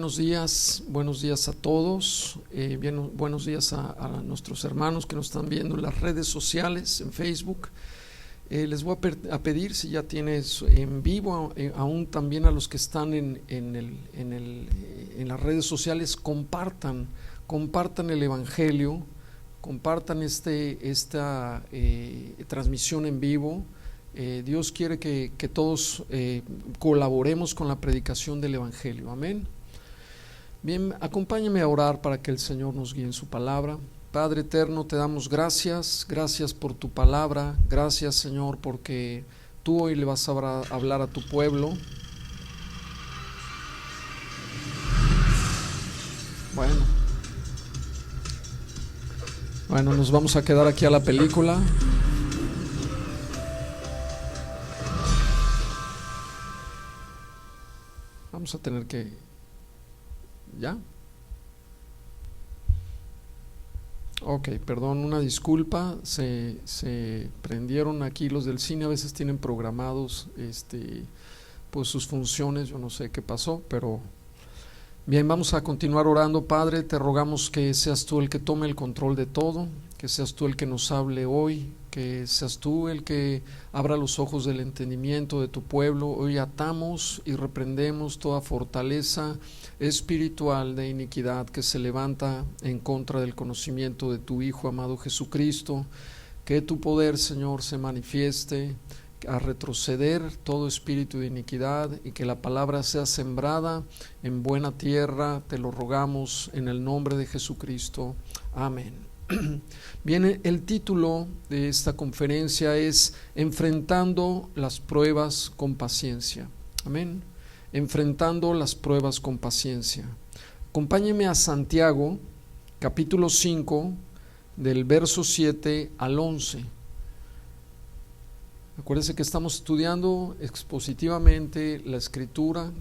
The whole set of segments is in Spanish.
buenos días a todos, buenos días a nuestros hermanos que nos están viendo en las redes sociales, en Facebook. Les voy a pedir, si ya tienes en vivo, aún también a los que están en las redes sociales, compartan el Evangelio, compartan esta transmisión en vivo. Dios quiere que todos colaboremos con la predicación del Evangelio. Amén. Bien, acompáñame a orar para que el Señor nos guíe en su palabra. Padre eterno, te damos gracias por tu palabra. Gracias, Señor, porque tú hoy le vas a hablar a tu pueblo. Bueno, nos vamos a quedar aquí a la película. Vamos a tener que... ¿Ya? Ok, perdón, una disculpa. Se prendieron aquí los del cine. A veces tienen programados pues sus funciones. Yo no sé qué pasó, pero... Bien, vamos a continuar orando. Padre, te rogamos que seas tú el que tome el control de todo, que seas tú el que nos hable hoy, que seas tú el que abra los ojos del entendimiento de tu pueblo. Hoy atamos y reprendemos toda fortaleza espiritual de iniquidad que se levanta en contra del conocimiento de tu Hijo amado Jesucristo. Que tu poder, Señor, se manifieste a retroceder todo espíritu de iniquidad y que la palabra sea sembrada en buena tierra. Te lo rogamos en el nombre de Jesucristo. Amén. Bien, el título de esta conferencia es Enfrentando las pruebas con paciencia. Amén. Enfrentando las pruebas con paciencia. Acompáñeme a Santiago, capítulo 5, del verso 7 al 11. Acuérdense que estamos estudiando expositivamente la Escritura.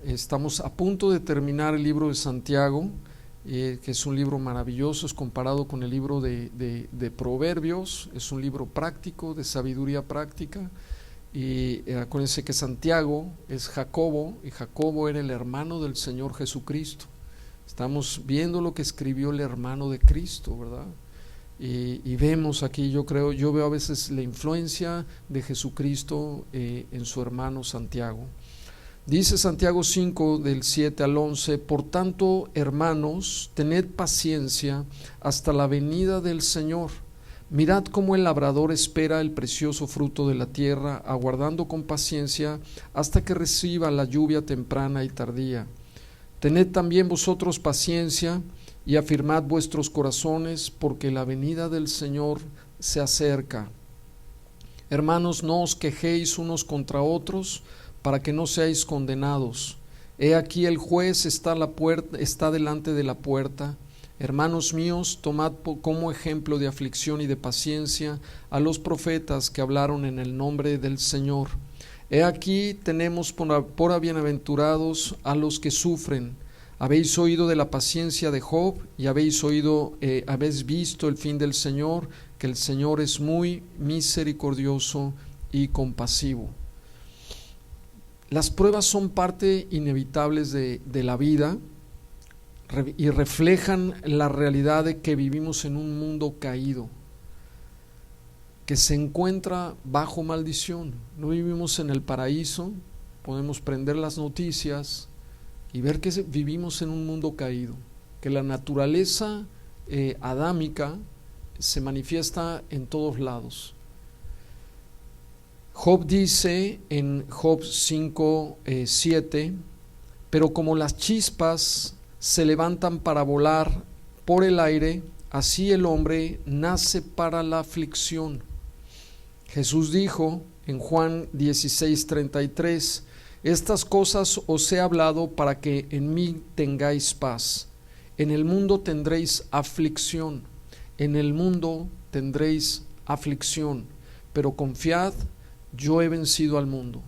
Estamos a punto de terminar el libro de Santiago, que es un libro maravilloso, es comparado con el libro de Proverbios. Es un libro práctico, de sabiduría práctica. Y acuérdense que Santiago es Jacobo, y Jacobo era el hermano del Señor Jesucristo. Estamos viendo lo que escribió el hermano de Cristo, ¿verdad? Y vemos aquí, yo veo a veces la influencia de Jesucristo en su hermano Santiago. Dice Santiago 5 del 7 al 11: Por tanto, hermanos, tened paciencia hasta la venida del Señor. Mirad cómo el labrador espera el precioso fruto de la tierra, aguardando con paciencia hasta que reciba la lluvia temprana y tardía. Tened también vosotros paciencia y afirmad vuestros corazones, porque la venida del Señor se acerca. Hermanos, no os quejéis unos contra otros, para que no seáis condenados. He aquí el juez está delante de la puerta. Hermanos míos, tomad como ejemplo de aflicción y de paciencia a los profetas que hablaron en el nombre del Señor. He aquí tenemos por bienaventurados a los que sufren. Habéis oído de la paciencia de Job y habéis visto el fin del Señor, que el Señor es muy misericordioso y compasivo. Las pruebas son parte inevitables de la vida y reflejan la realidad de que vivimos en un mundo caído, que se encuentra bajo maldición. No vivimos en el paraíso. Podemos prender las noticias y ver que vivimos en un mundo caído, que la naturaleza adámica se manifiesta en todos lados. Job dice en Job 5, 7: Pero como las chispas se levantan para volar por el aire, así el hombre nace para la aflicción. Jesús dijo en Juan 16, 33: Estas cosas os he hablado para que en mí tengáis paz. En el mundo tendréis aflicción. En el mundo tendréis aflicción. Pero confiad, yo he vencido al mundo.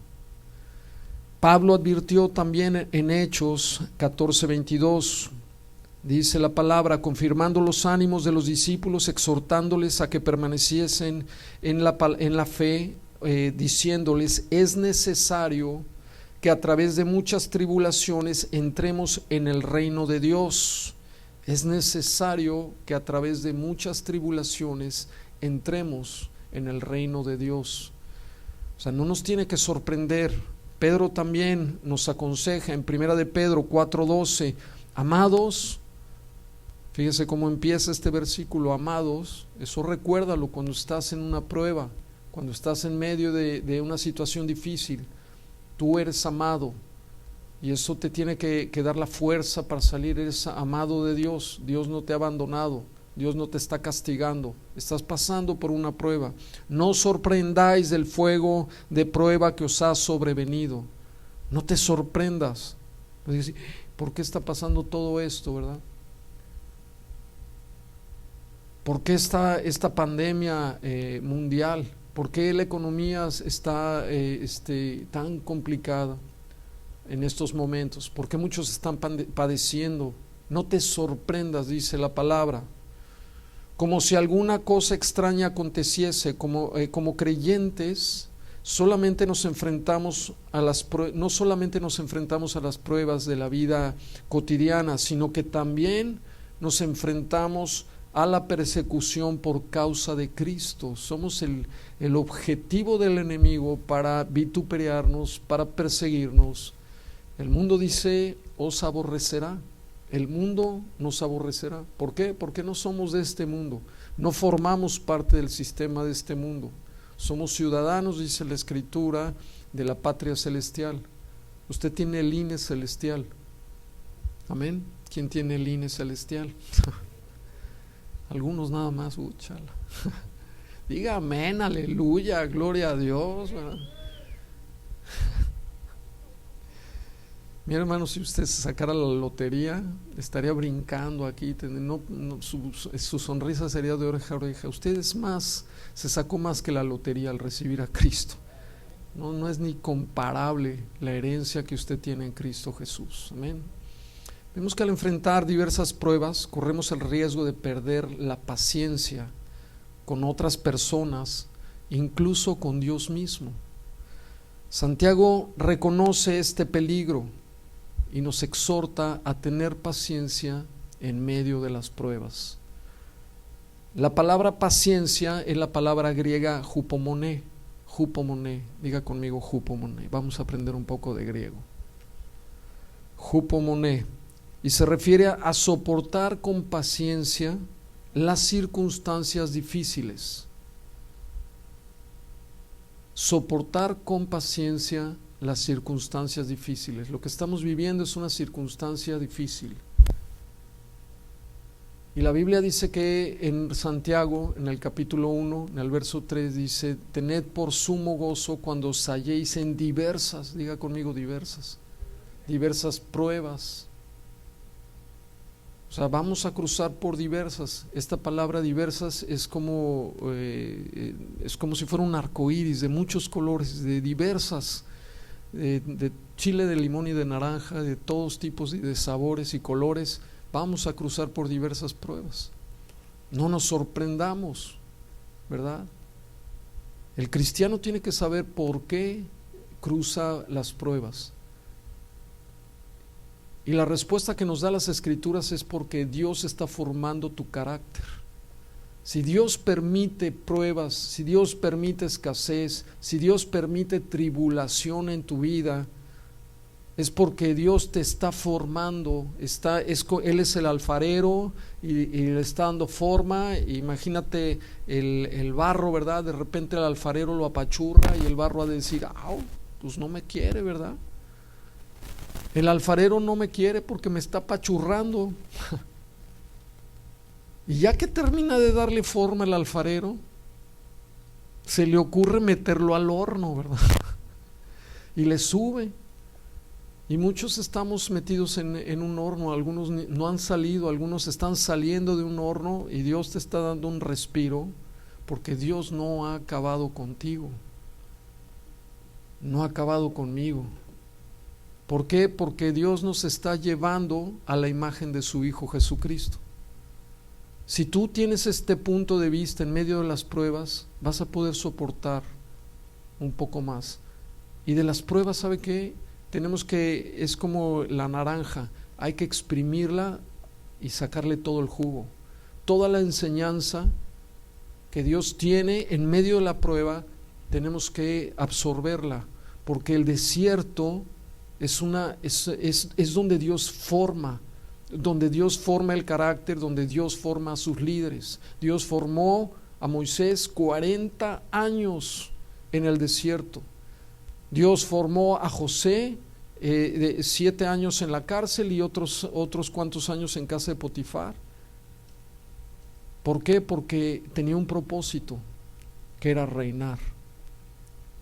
Pablo advirtió también en Hechos 14:22. Dice la palabra, confirmando los ánimos de los discípulos, exhortándoles a que permaneciesen en la fe, diciéndoles: es necesario que a través de muchas tribulaciones entremos en el reino de Dios. Es necesario que a través de muchas tribulaciones entremos en el reino de Dios. O sea, no nos tiene que sorprender. Pedro también nos aconseja en 1 de Pedro 4:12, amados, fíjese cómo empieza este versículo, amados, eso recuérdalo cuando estás en una prueba, cuando estás en medio de una situación difícil, tú eres amado y eso te tiene que dar la fuerza para salir, eres amado de Dios, Dios no te ha abandonado, Dios no te está castigando, estás pasando por una prueba. No os sorprendáis del fuego de prueba que os ha sobrevenido. No te sorprendas. ¿Por qué está pasando todo esto, verdad? ¿Por qué está esta pandemia mundial? ¿Por qué la economía está tan complicada en estos momentos? ¿Por qué muchos están padeciendo? No te sorprendas, dice la palabra. Como si alguna cosa extraña aconteciese, como creyentes, no solamente nos enfrentamos a las pruebas de la vida cotidiana, sino que también nos enfrentamos a la persecución por causa de Cristo. Somos el objetivo del enemigo para vituperiarnos, para perseguirnos. El mundo dice, os aborrecerá. El mundo nos aborrecerá. ¿Por qué? Porque no somos de este mundo, no formamos parte del sistema de este mundo. Somos ciudadanos, dice la Escritura, de la patria celestial. Usted tiene el INE celestial. Amén. ¿Quién tiene el INE celestial? Algunos nada más. Chala. Diga amén, aleluya, gloria a Dios, ¿verdad? Mi hermano, si usted se sacara la lotería, estaría brincando aquí, su sonrisa sería de oreja a oreja. Usted se sacó más que la lotería al recibir a Cristo. No es ni comparable la herencia que usted tiene en Cristo Jesús. Amén. Vemos que al enfrentar diversas pruebas, corremos el riesgo de perder la paciencia con otras personas, incluso con Dios mismo. Santiago reconoce este peligro y nos exhorta a tener paciencia en medio de las pruebas. La palabra paciencia es la palabra griega hupomoné. Hupomoné, diga conmigo hupomoné. Vamos a aprender un poco de griego. Hupomoné, y se refiere a soportar con paciencia las circunstancias difíciles. Soportar con paciencia las circunstancias difíciles. Lo que estamos viviendo es una circunstancia difícil. Y la Biblia dice que en Santiago, en el capítulo 1, en el verso 3, dice: tened por sumo gozo cuando os halléis en diversas, diga conmigo diversas pruebas. O sea, vamos a cruzar por diversas. Esta palabra diversas es como si fuera un arco iris de muchos colores, de diversas, de chile, de limón y de naranja, de todos tipos y de sabores y colores. Vamos a cruzar por diversas pruebas. No nos sorprendamos, ¿verdad? El cristiano tiene que saber por qué cruza las pruebas. Y la respuesta que nos da las Escrituras es porque Dios está formando tu carácter. Si Dios permite pruebas, si Dios permite escasez, si Dios permite tribulación en tu vida, es porque Dios te está formando. Él es el alfarero y le está dando forma. Imagínate el barro, ¿verdad? De repente el alfarero lo apachurra y el barro ha de decir: ¡au! Pues no me quiere, ¿verdad? El alfarero no me quiere porque me está apachurrando. Y ya que termina de darle forma el alfarero, se le ocurre meterlo al horno, ¿verdad? Y le sube. Y muchos estamos metidos en un horno, algunos no han salido, algunos están saliendo de un horno y Dios te está dando un respiro porque Dios no ha acabado contigo, no ha acabado conmigo. ¿Por qué? Porque Dios nos está llevando a la imagen de su Hijo Jesucristo. Si tú tienes este punto de vista en medio de las pruebas, vas a poder soportar un poco más. Y de las pruebas, ¿sabe qué? es como la naranja, hay que exprimirla y sacarle todo el jugo. Toda la enseñanza que Dios tiene en medio de la prueba, tenemos que absorberla, porque el desierto es donde Dios forma el carácter, donde Dios forma a sus líderes. Dios formó a Moisés 40 años en el desierto. Dios formó a José 7 años en la cárcel y otros cuantos años en casa de Potifar. ¿Por qué? Porque tenía un propósito, que era reinar.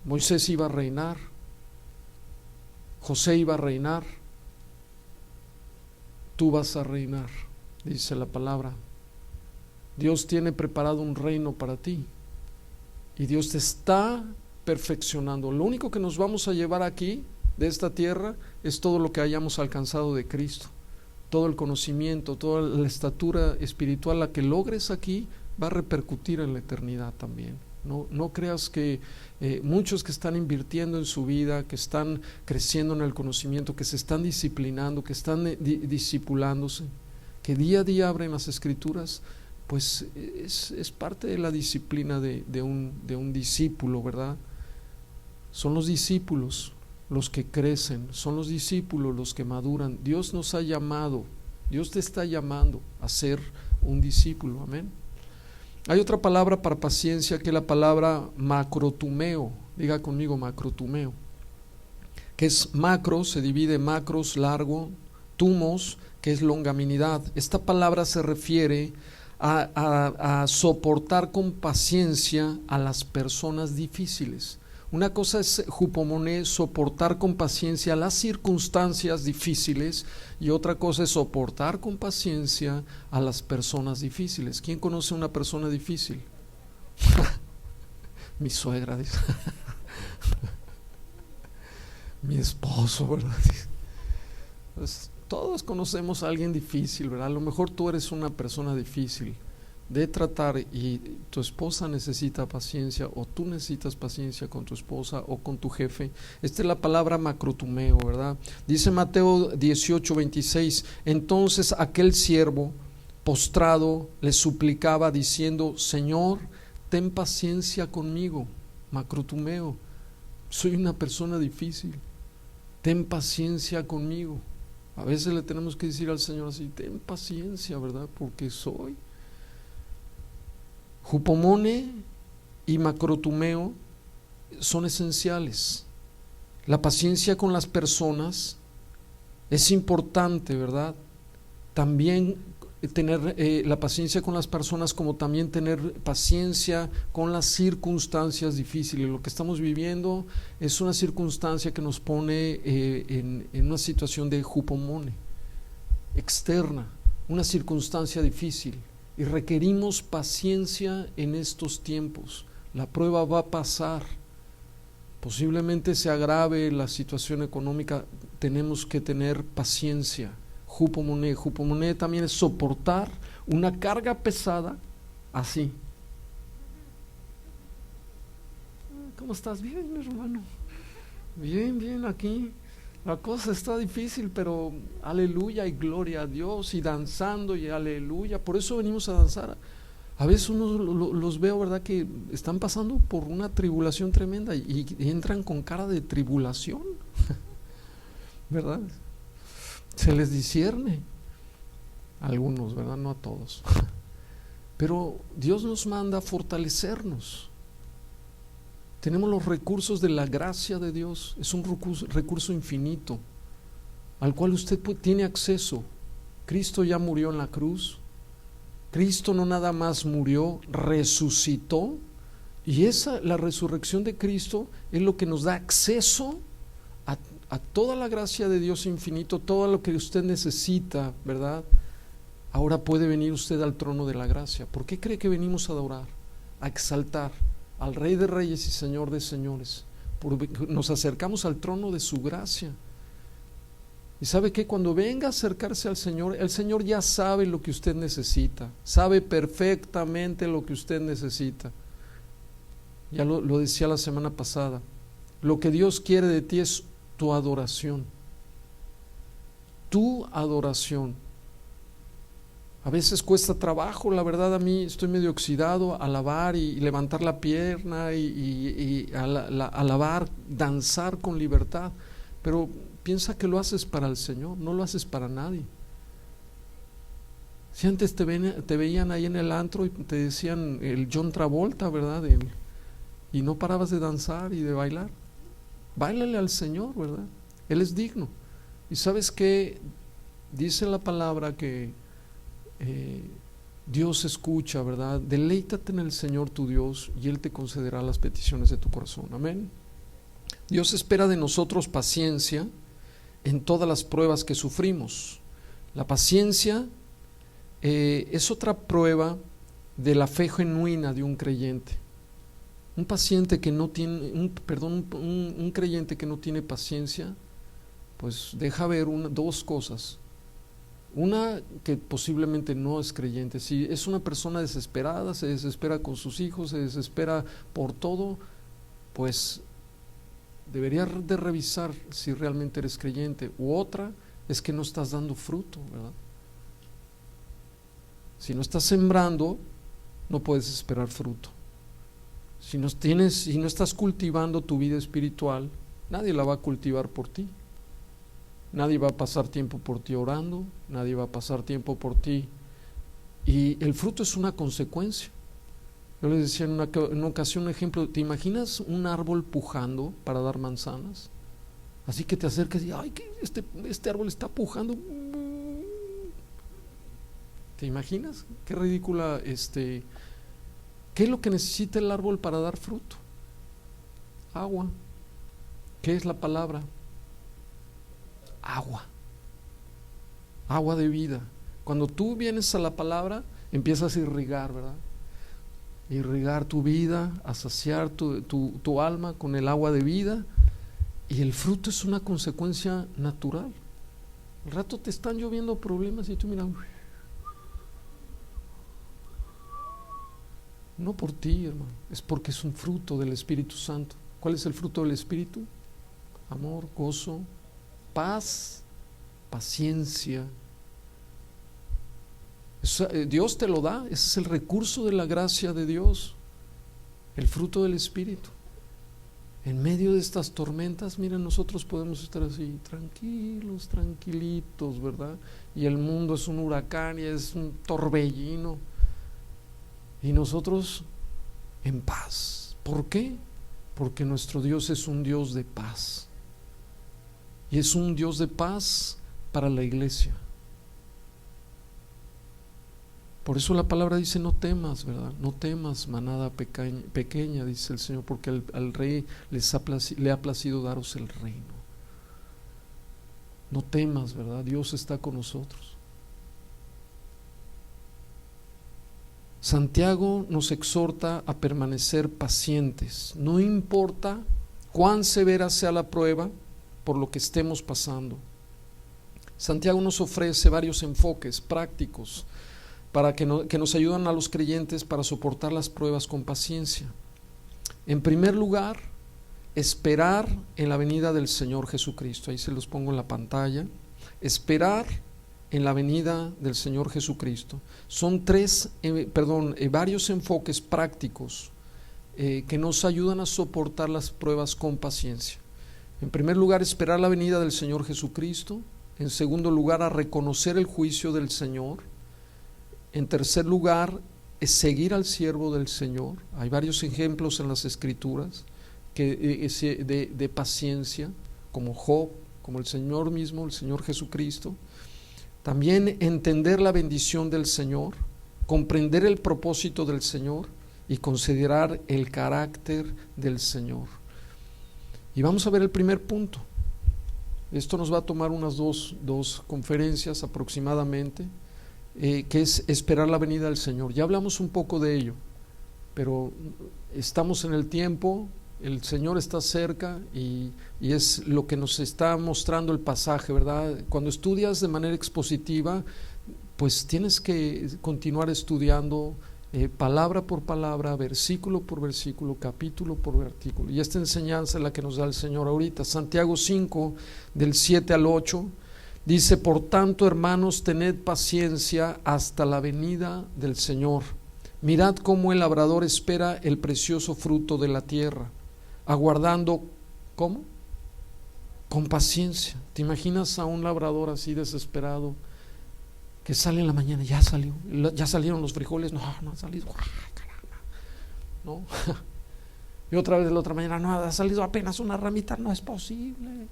Moisés iba a reinar, José iba a reinar, tú vas a reinar, dice la palabra. Dios tiene preparado un reino para ti y Dios te está perfeccionando. Lo único que nos vamos a llevar aquí de esta tierra es todo lo que hayamos alcanzado de Cristo, todo el conocimiento, toda la estatura espiritual, la que logres aquí va a repercutir en la eternidad también. No creas que muchos que están invirtiendo en su vida, que están creciendo en el conocimiento, que se están disciplinando, que están discipulándose, que día a día abren las escrituras, pues es parte de la disciplina de un discípulo, ¿verdad? Son los discípulos los que crecen, son los discípulos los que maduran. Dios nos ha llamado, Dios te está llamando a ser un discípulo, amén. Hay otra palabra para paciencia que es la palabra macrotumeo. Diga conmigo macrotumeo, que es macro, se divide macros, largo, tumos, que es longanimidad. Esta palabra se refiere a soportar con paciencia a las personas difíciles. Una cosa es jupomoné, soportar con paciencia las circunstancias difíciles, y otra cosa es soportar con paciencia a las personas difíciles. ¿Quién conoce una persona difícil? Mi suegra dice. Mi esposo, ¿verdad? Pues, todos conocemos a alguien difícil, ¿verdad? A lo mejor tú eres una persona difícil de tratar y tu esposa necesita paciencia, o tú necesitas paciencia con tu esposa o con tu jefe. Esta es la palabra macrotumeo, ¿verdad? Dice Mateo 18:26, entonces aquel siervo postrado le suplicaba diciendo, Señor, ten paciencia conmigo. Macrotumeo, soy una persona difícil, ten paciencia conmigo. A veces le tenemos que decir al Señor así, ten paciencia, ¿verdad? Porque soy. Jupomone y macrotumeo son esenciales. La paciencia con las personas es importante, ¿verdad? También tener la paciencia con las personas, como también tener paciencia con las circunstancias difíciles. Lo que estamos viviendo es una circunstancia que nos pone en una situación de jupomone externa, una circunstancia difícil. Y requerimos paciencia en estos tiempos. La prueba va a pasar. Posiblemente se agrave la situación económica. Tenemos que tener paciencia. Jupomoné. Jupomoné también es soportar una carga pesada así. ¿Cómo estás? Bien, mi hermano. Bien, aquí. La cosa está difícil, pero aleluya y gloria a Dios, y danzando y aleluya. Por eso venimos a danzar. A veces uno los veo, ¿verdad?, que están pasando por una tribulación tremenda y entran con cara de tribulación, ¿verdad? Se les discierne a algunos, ¿verdad? No a todos. Pero Dios nos manda a fortalecernos. Tenemos los recursos de la gracia de Dios. Es un recurso infinito al cual usted tiene acceso. Cristo ya murió en la cruz. Cristo no nada más murió, resucitó, y la resurrección de Cristo es lo que nos da acceso a toda la gracia de Dios infinito, todo lo que usted necesita, ¿verdad? Ahora puede venir usted al trono de la gracia. ¿Por qué cree que venimos a adorar, a exaltar al Rey de Reyes y Señor de Señores? Porque nos acercamos al trono de su gracia. Y sabe que cuando venga a acercarse al Señor, el Señor ya sabe lo que usted necesita, sabe perfectamente lo que usted necesita. Ya lo decía la semana pasada, lo que Dios quiere de ti es tu adoración. Tu adoración. A veces cuesta trabajo, la verdad, a mí estoy medio oxidado, alabar y levantar la pierna y alabar, danzar con libertad, pero piensa que lo haces para el Señor, no lo haces para nadie. Si antes te veían ahí en el antro y te decían el John Travolta, ¿verdad? Y no parabas de danzar y de bailar. Báilale al Señor, ¿verdad? Él es digno. Y sabes que dice la palabra que Dios escucha, ¿verdad? Deleítate en el Señor tu Dios y Él te concederá las peticiones de tu corazón. Amén. Dios espera de nosotros paciencia en todas las pruebas que sufrimos. La paciencia es otra prueba de la fe genuina de un creyente. Un paciente que no tiene, un creyente que no tiene paciencia, pues deja ver dos cosas. Una, que posiblemente no es creyente. Si es una persona desesperada, se desespera con sus hijos, se desespera por todo, pues debería de revisar si realmente eres creyente. U otra es que no estás dando fruto, ¿verdad? Si no estás sembrando, no puedes esperar fruto. Si no estás cultivando tu vida espiritual, nadie la va a cultivar por ti. Nadie va a pasar tiempo por ti orando, nadie va a pasar tiempo por ti. Y el fruto es una consecuencia. Yo les decía en una ocasión un ejemplo, ¿te imaginas un árbol pujando para dar manzanas? Así que te acercas y ¡ay, que este árbol está pujando! ¿Te imaginas? Qué ridícula, ¿qué es lo que necesita el árbol para dar fruto? Agua. ¿Qué es la palabra? Agua de vida. Cuando tú vienes a la palabra, empiezas a irrigar, ¿verdad? Irrigar tu vida, a saciar tu alma con el agua de vida, y el fruto es una consecuencia natural. Al rato te están lloviendo problemas y tú miras, no por ti, hermano, es porque es un fruto del Espíritu Santo. ¿Cuál es el fruto del Espíritu? Amor, gozo, paz, paciencia. Dios te lo da, ese es el recurso de la gracia de Dios, el fruto del Espíritu. En medio de estas tormentas, miren, nosotros podemos estar así, tranquilos, tranquilitos, ¿verdad? Y el mundo es un huracán y es un torbellino, y nosotros en paz. ¿Por qué? Porque nuestro Dios es un Dios de paz. Y es un Dios de paz para la iglesia. Por eso la palabra dice: no temas, ¿verdad? No temas, manada pequeña, dice el Señor, porque al Rey le ha placido daros el reino. No temas, ¿verdad? Dios está con nosotros. Santiago nos exhorta a permanecer pacientes, no importa cuán severa sea la prueba por lo que estemos pasando. Santiago nos ofrece varios enfoques prácticos que nos ayudan a los creyentes para soportar las pruebas con paciencia. En primer lugar, esperar en la venida del Señor Jesucristo. Ahí se los pongo en la pantalla. Esperar en la venida del Señor Jesucristo. Son varios enfoques prácticos que nos ayudan a soportar las pruebas con paciencia. En primer lugar, esperar la venida del Señor Jesucristo. En segundo lugar, a reconocer el juicio del Señor. En tercer lugar, es seguir al siervo del Señor. Hay varios ejemplos en las Escrituras de paciencia, como Job, como el Señor mismo, el Señor Jesucristo. También entender la bendición del Señor, comprender el propósito del Señor y considerar el carácter del Señor. Y vamos a ver el primer punto. Esto nos va a tomar unas dos conferencias aproximadamente, que es esperar la venida del Señor. Ya hablamos un poco de ello, pero estamos en el tiempo, el Señor está cerca y es lo que nos está mostrando el pasaje, ¿verdad? Cuando estudias de manera expositiva, pues tienes que continuar estudiando palabra por palabra, versículo por versículo, capítulo por versículo. Y esta enseñanza es la que nos da el Señor ahorita. Santiago 5, del 7 al 8, dice: por tanto, hermanos, tened paciencia hasta la venida del Señor. Mirad cómo el labrador espera el precioso fruto de la tierra, aguardando, ¿cómo? Con paciencia. ¿Te imaginas a un labrador así desesperado, que sale en la mañana? Ya salió, ya salieron los frijoles, no han salido, caramba, no. Y otra vez la otra mañana, no ha salido apenas una ramita, no es posible.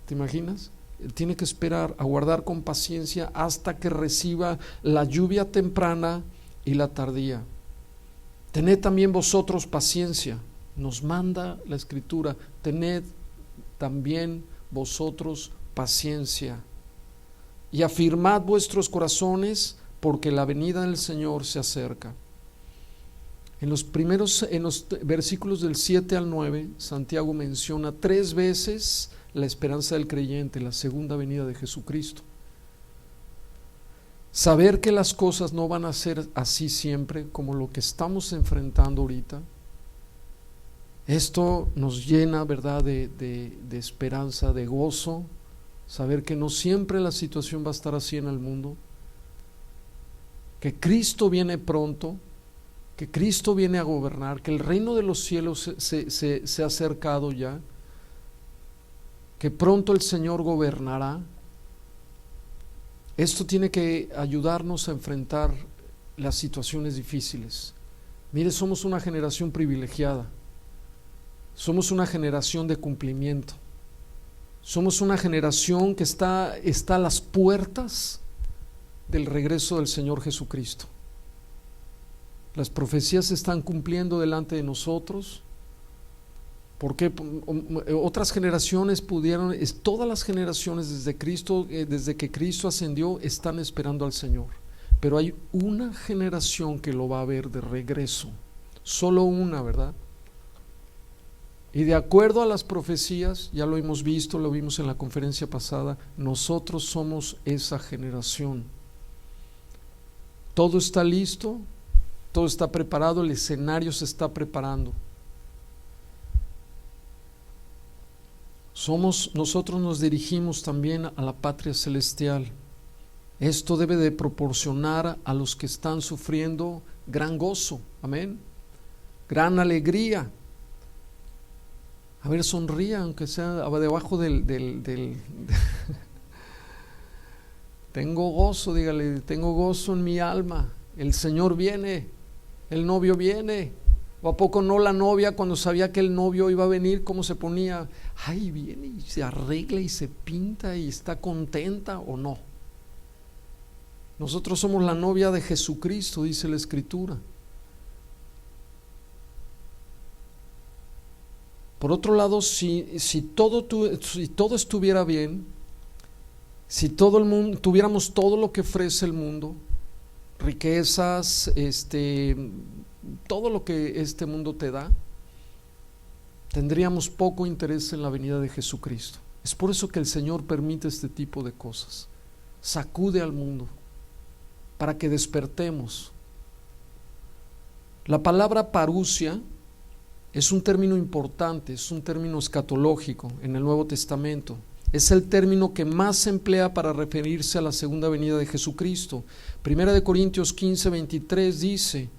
¿Te imaginas? Él tiene que esperar, aguardar con paciencia hasta que reciba la lluvia temprana y la tardía. Tened también vosotros paciencia, nos manda la Escritura, tened también vosotros paciencia y afirmad vuestros corazones, porque la venida del Señor se acerca. En los versículos del 7 al 9, Santiago menciona 3 veces la esperanza del creyente, la segunda venida de Jesucristo. Saber que las cosas no van a ser así siempre, como lo que estamos enfrentando ahorita, esto nos llena, ¿verdad?, de esperanza, de gozo. Saber que no siempre la situación va a estar así en el mundo, que Cristo viene pronto, que Cristo viene a gobernar, que el reino de los cielos se ha acercado ya, que pronto el Señor gobernará. Esto tiene que ayudarnos a enfrentar las situaciones difíciles. Mire, somos una generación privilegiada, somos una generación de cumplimiento. Somos una generación que está a las puertas del regreso del Señor Jesucristo. Las profecías se están cumpliendo delante de nosotros, porque otras generaciones todas las generaciones desde que Cristo ascendió, están esperando al Señor. Pero hay una generación que lo va a ver de regreso, solo una, ¿verdad? Y de acuerdo a las profecías, ya lo hemos visto, lo vimos en la conferencia pasada, nosotros somos esa generación. Todo está listo, todo está preparado, el escenario se está preparando. Nosotros nos dirigimos también a la patria celestial. Esto debe de proporcionar a los que están sufriendo gran gozo, amén, gran alegría. A ver, sonría, aunque sea debajo del tengo gozo, dígale, tengo gozo en mi alma, el Señor viene, el novio viene. ¿O a poco no la novia, cuando sabía que el novio iba a venir, cómo se ponía? Ay, viene y se arregla y se pinta y está contenta, ¿o no? Nosotros somos la novia de Jesucristo, dice la Escritura. Por otro lado, si todo estuviera bien, si todo el mundo tuviéramos todo lo que ofrece el mundo, riquezas, todo lo que este mundo te da, tendríamos poco interés en la venida de Jesucristo. Es por eso que el Señor permite este tipo de cosas, sacude al mundo para que despertemos. La palabra parusia es un término importante, es un término escatológico en el Nuevo Testamento. Es el término que más se emplea para referirse a la segunda venida de Jesucristo. Primera de Corintios 15, 23 dice: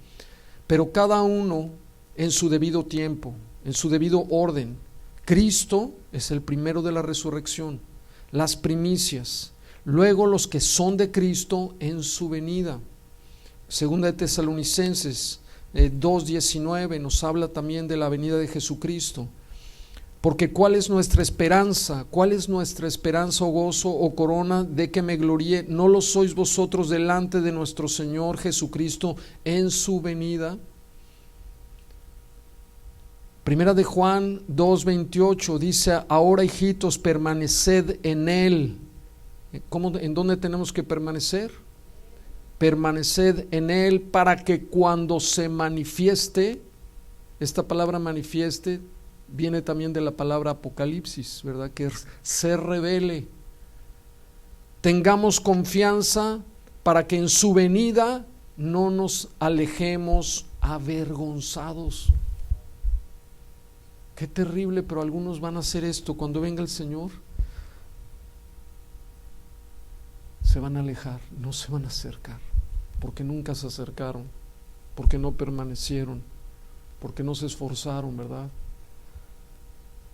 pero cada uno en su debido tiempo, en su debido orden. Cristo es el primero de la resurrección, las primicias, luego los que son de Cristo en su venida. Segunda de Tesalonicenses 2:19 nos habla también de la venida de Jesucristo. Porque ¿cuál es nuestra esperanza? ¿Cuál es nuestra esperanza o gozo o corona de que me gloríe? ¿No lo sois vosotros delante de nuestro Señor Jesucristo en su venida? Primera de Juan 2:28 dice: ahora, hijitos, permaneced en Él. ¿En dónde tenemos que permanecer? Permaneced en Él, para que cuando se manifieste, esta palabra manifieste viene también de la palabra apocalipsis, ¿verdad? Que se revele. Tengamos confianza para que en su venida no nos alejemos avergonzados. Qué terrible, pero algunos van a hacer esto. Cuando venga el Señor, se van a alejar, no se van a acercar, porque nunca se acercaron, porque no permanecieron, porque no se esforzaron, ¿verdad?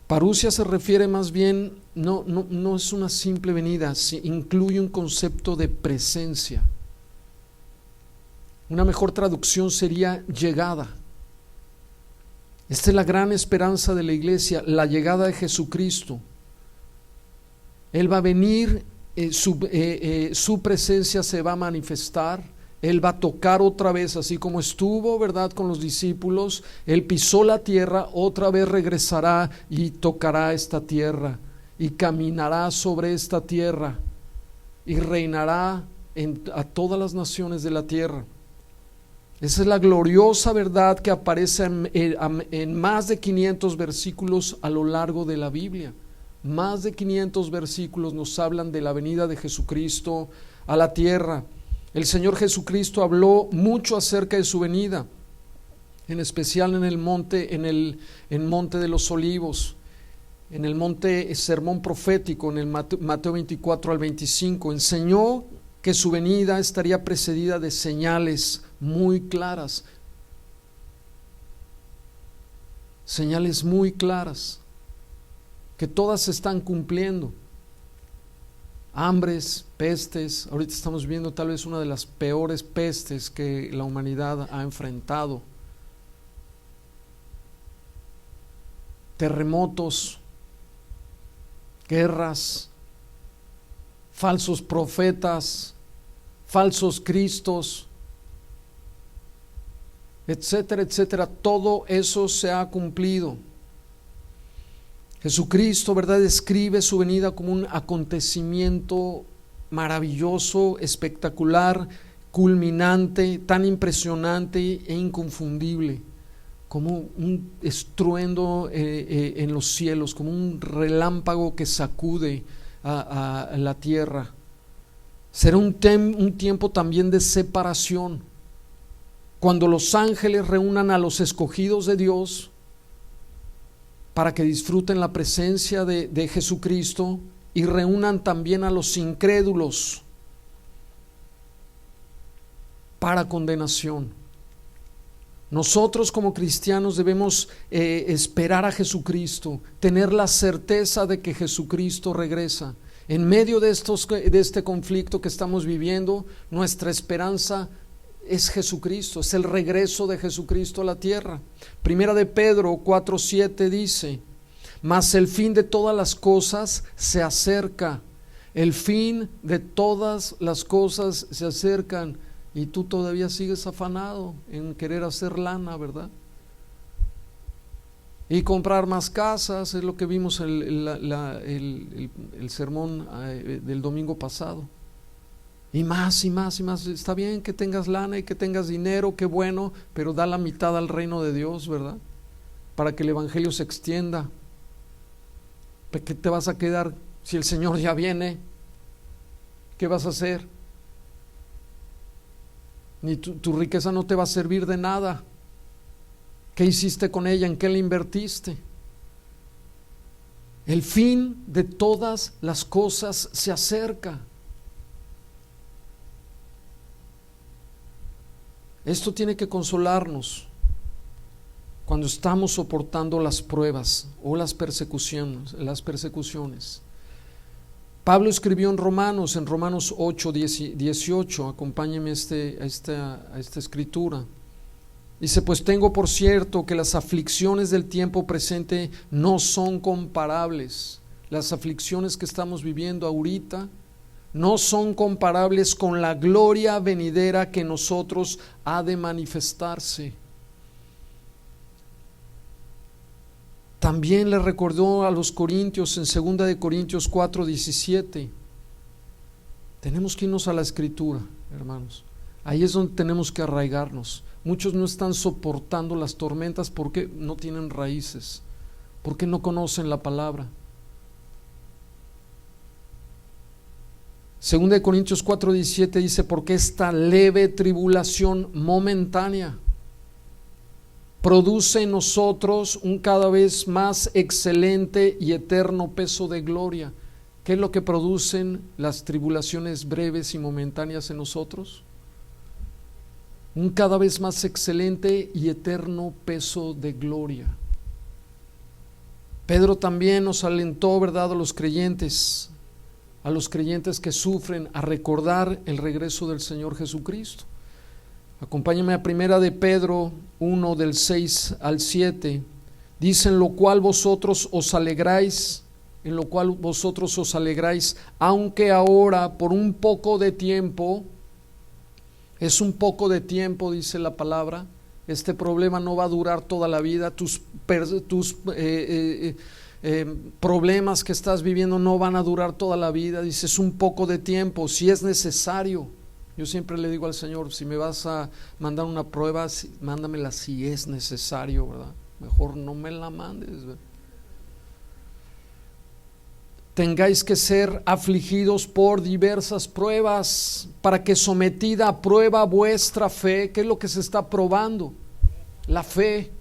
Parusia se refiere más bien, no es una simple venida, incluye un concepto de presencia. Una mejor traducción sería llegada. Esta es la gran esperanza de la iglesia, la llegada de Jesucristo. Él va a venir, su presencia se va a manifestar, Él va a tocar otra vez, así como estuvo, ¿verdad?, con los discípulos. Él pisó la tierra, otra vez regresará y tocará esta tierra y caminará sobre esta tierra y reinará a todas las naciones de la tierra. Esa es la gloriosa verdad que aparece en más de 500 versículos a lo largo de la Biblia. Más de 500 versículos nos hablan de la venida de Jesucristo a la tierra. El Señor Jesucristo habló mucho acerca de su venida, en especial en el monte de los Olivos, en el monte sermón profético, en el Mateo 24 al 25. Enseñó que su venida estaría precedida de señales muy claras, señales muy claras, que todas se están cumpliendo. Hambres, pestes, ahorita estamos viendo tal vez una de las peores pestes que la humanidad ha enfrentado. Terremotos, guerras, falsos profetas, falsos cristos, etcétera, etcétera. Todo eso se ha cumplido. Jesucristo, ¿verdad?, describe su venida como un acontecimiento maravilloso, espectacular, culminante, tan impresionante e inconfundible, como un estruendo en los cielos, como un relámpago que sacude a la tierra. Será un tiempo también de separación, cuando los ángeles reúnan a los escogidos de Dios para que disfruten la presencia de Jesucristo, y reúnan también a los incrédulos para condenación. Nosotros como cristianos debemos esperar a Jesucristo, tener la certeza de que Jesucristo regresa. En medio de este conflicto que estamos viviendo, nuestra esperanza es Jesucristo, es el regreso de Jesucristo a la tierra. Primera de Pedro 4:7 dice: mas el fin de todas las cosas se acerca. El fin de todas las cosas se acercan, y tú todavía sigues afanado en querer hacer lana, ¿verdad? Y comprar más casas, es lo que vimos el sermón del domingo pasado. Y más y más y más. Está bien que tengas lana y que tengas dinero, qué bueno, pero da la mitad al reino de Dios, ¿verdad? Para que el evangelio se extienda. ¿Qué te vas a quedar si el Señor ya viene? ¿Qué vas a hacer? Ni tu riqueza no te va a servir de nada. ¿Qué hiciste con ella? ¿En qué la invertiste? El fin de todas las cosas se acerca. Esto tiene que consolarnos cuando estamos soportando las pruebas o las persecuciones. Pablo escribió en Romanos 8:18, acompáñenme a esta escritura. Dice: pues tengo por cierto que las aflicciones del tiempo presente no son comparables. Las aflicciones que estamos viviendo ahorita no son comparables con la gloria venidera que en nosotros ha de manifestarse. También le recordó a los corintios en 2 de Corintios 4:17. Tenemos que irnos a la escritura, hermanos. Ahí es donde tenemos que arraigarnos. Muchos no están soportando las tormentas porque no tienen raíces, porque no conocen la palabra. 2 de Corintios 4:17 dice: porque esta leve tribulación momentánea produce en nosotros un cada vez más excelente y eterno peso de gloria. ¿Qué es lo que producen las tribulaciones breves y momentáneas en nosotros? Un cada vez más excelente y eterno peso de gloria. Pedro también nos alentó, ¿verdad?, a los creyentes que sufren, a recordar el regreso del Señor Jesucristo. Acompáñame a primera de Pedro 1 del 6 al 7. Dice: en lo cual vosotros os alegráis, aunque ahora por un poco de tiempo, es un poco de tiempo, dice la palabra. Este problema no va a durar toda la vida. Tus problemas que estás viviendo no van a durar toda la vida. Dice: es un poco de tiempo, si es necesario. Yo siempre le digo al Señor: si me vas a mandar una prueba, mándamela si es necesario, ¿verdad? Mejor no me la mandes, ¿verdad? Tengáis que ser afligidos por diversas pruebas, para que sometida a prueba vuestra fe. ¿Qué es lo que se está probando? La fe.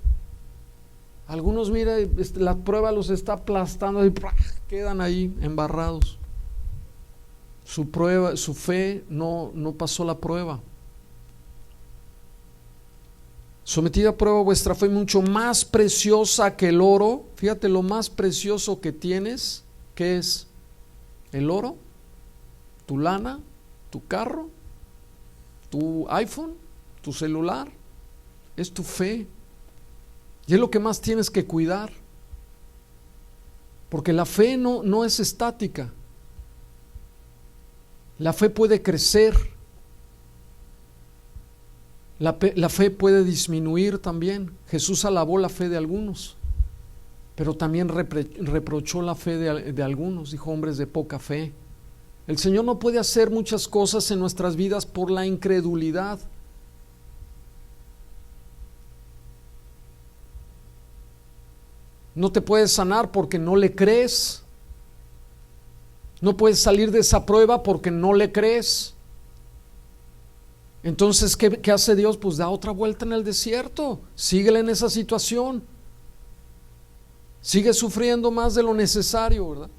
Algunos, mira, la prueba los está aplastando y quedan ahí embarrados. Su fe no pasó la prueba. Sometida a prueba vuestra fe, mucho más preciosa que el oro. Fíjate, lo más precioso que tienes, ¿qué es? El oro, tu lana, tu carro, tu iPhone, tu celular. Es tu fe. Y es lo que más tienes que cuidar. Porque la fe no es estática. La fe puede crecer. La fe puede disminuir también. Jesús alabó la fe de algunos, pero también reprochó la fe de algunos. Dijo: hombres de poca fe. El Señor no puede hacer muchas cosas en nuestras vidas por la incredulidad. No te puedes sanar porque no le crees. No puedes salir de esa prueba porque no le crees. Entonces, ¿qué hace Dios? Pues da otra vuelta en el desierto. Síguele en esa situación. Sigue sufriendo más de lo necesario, ¿verdad?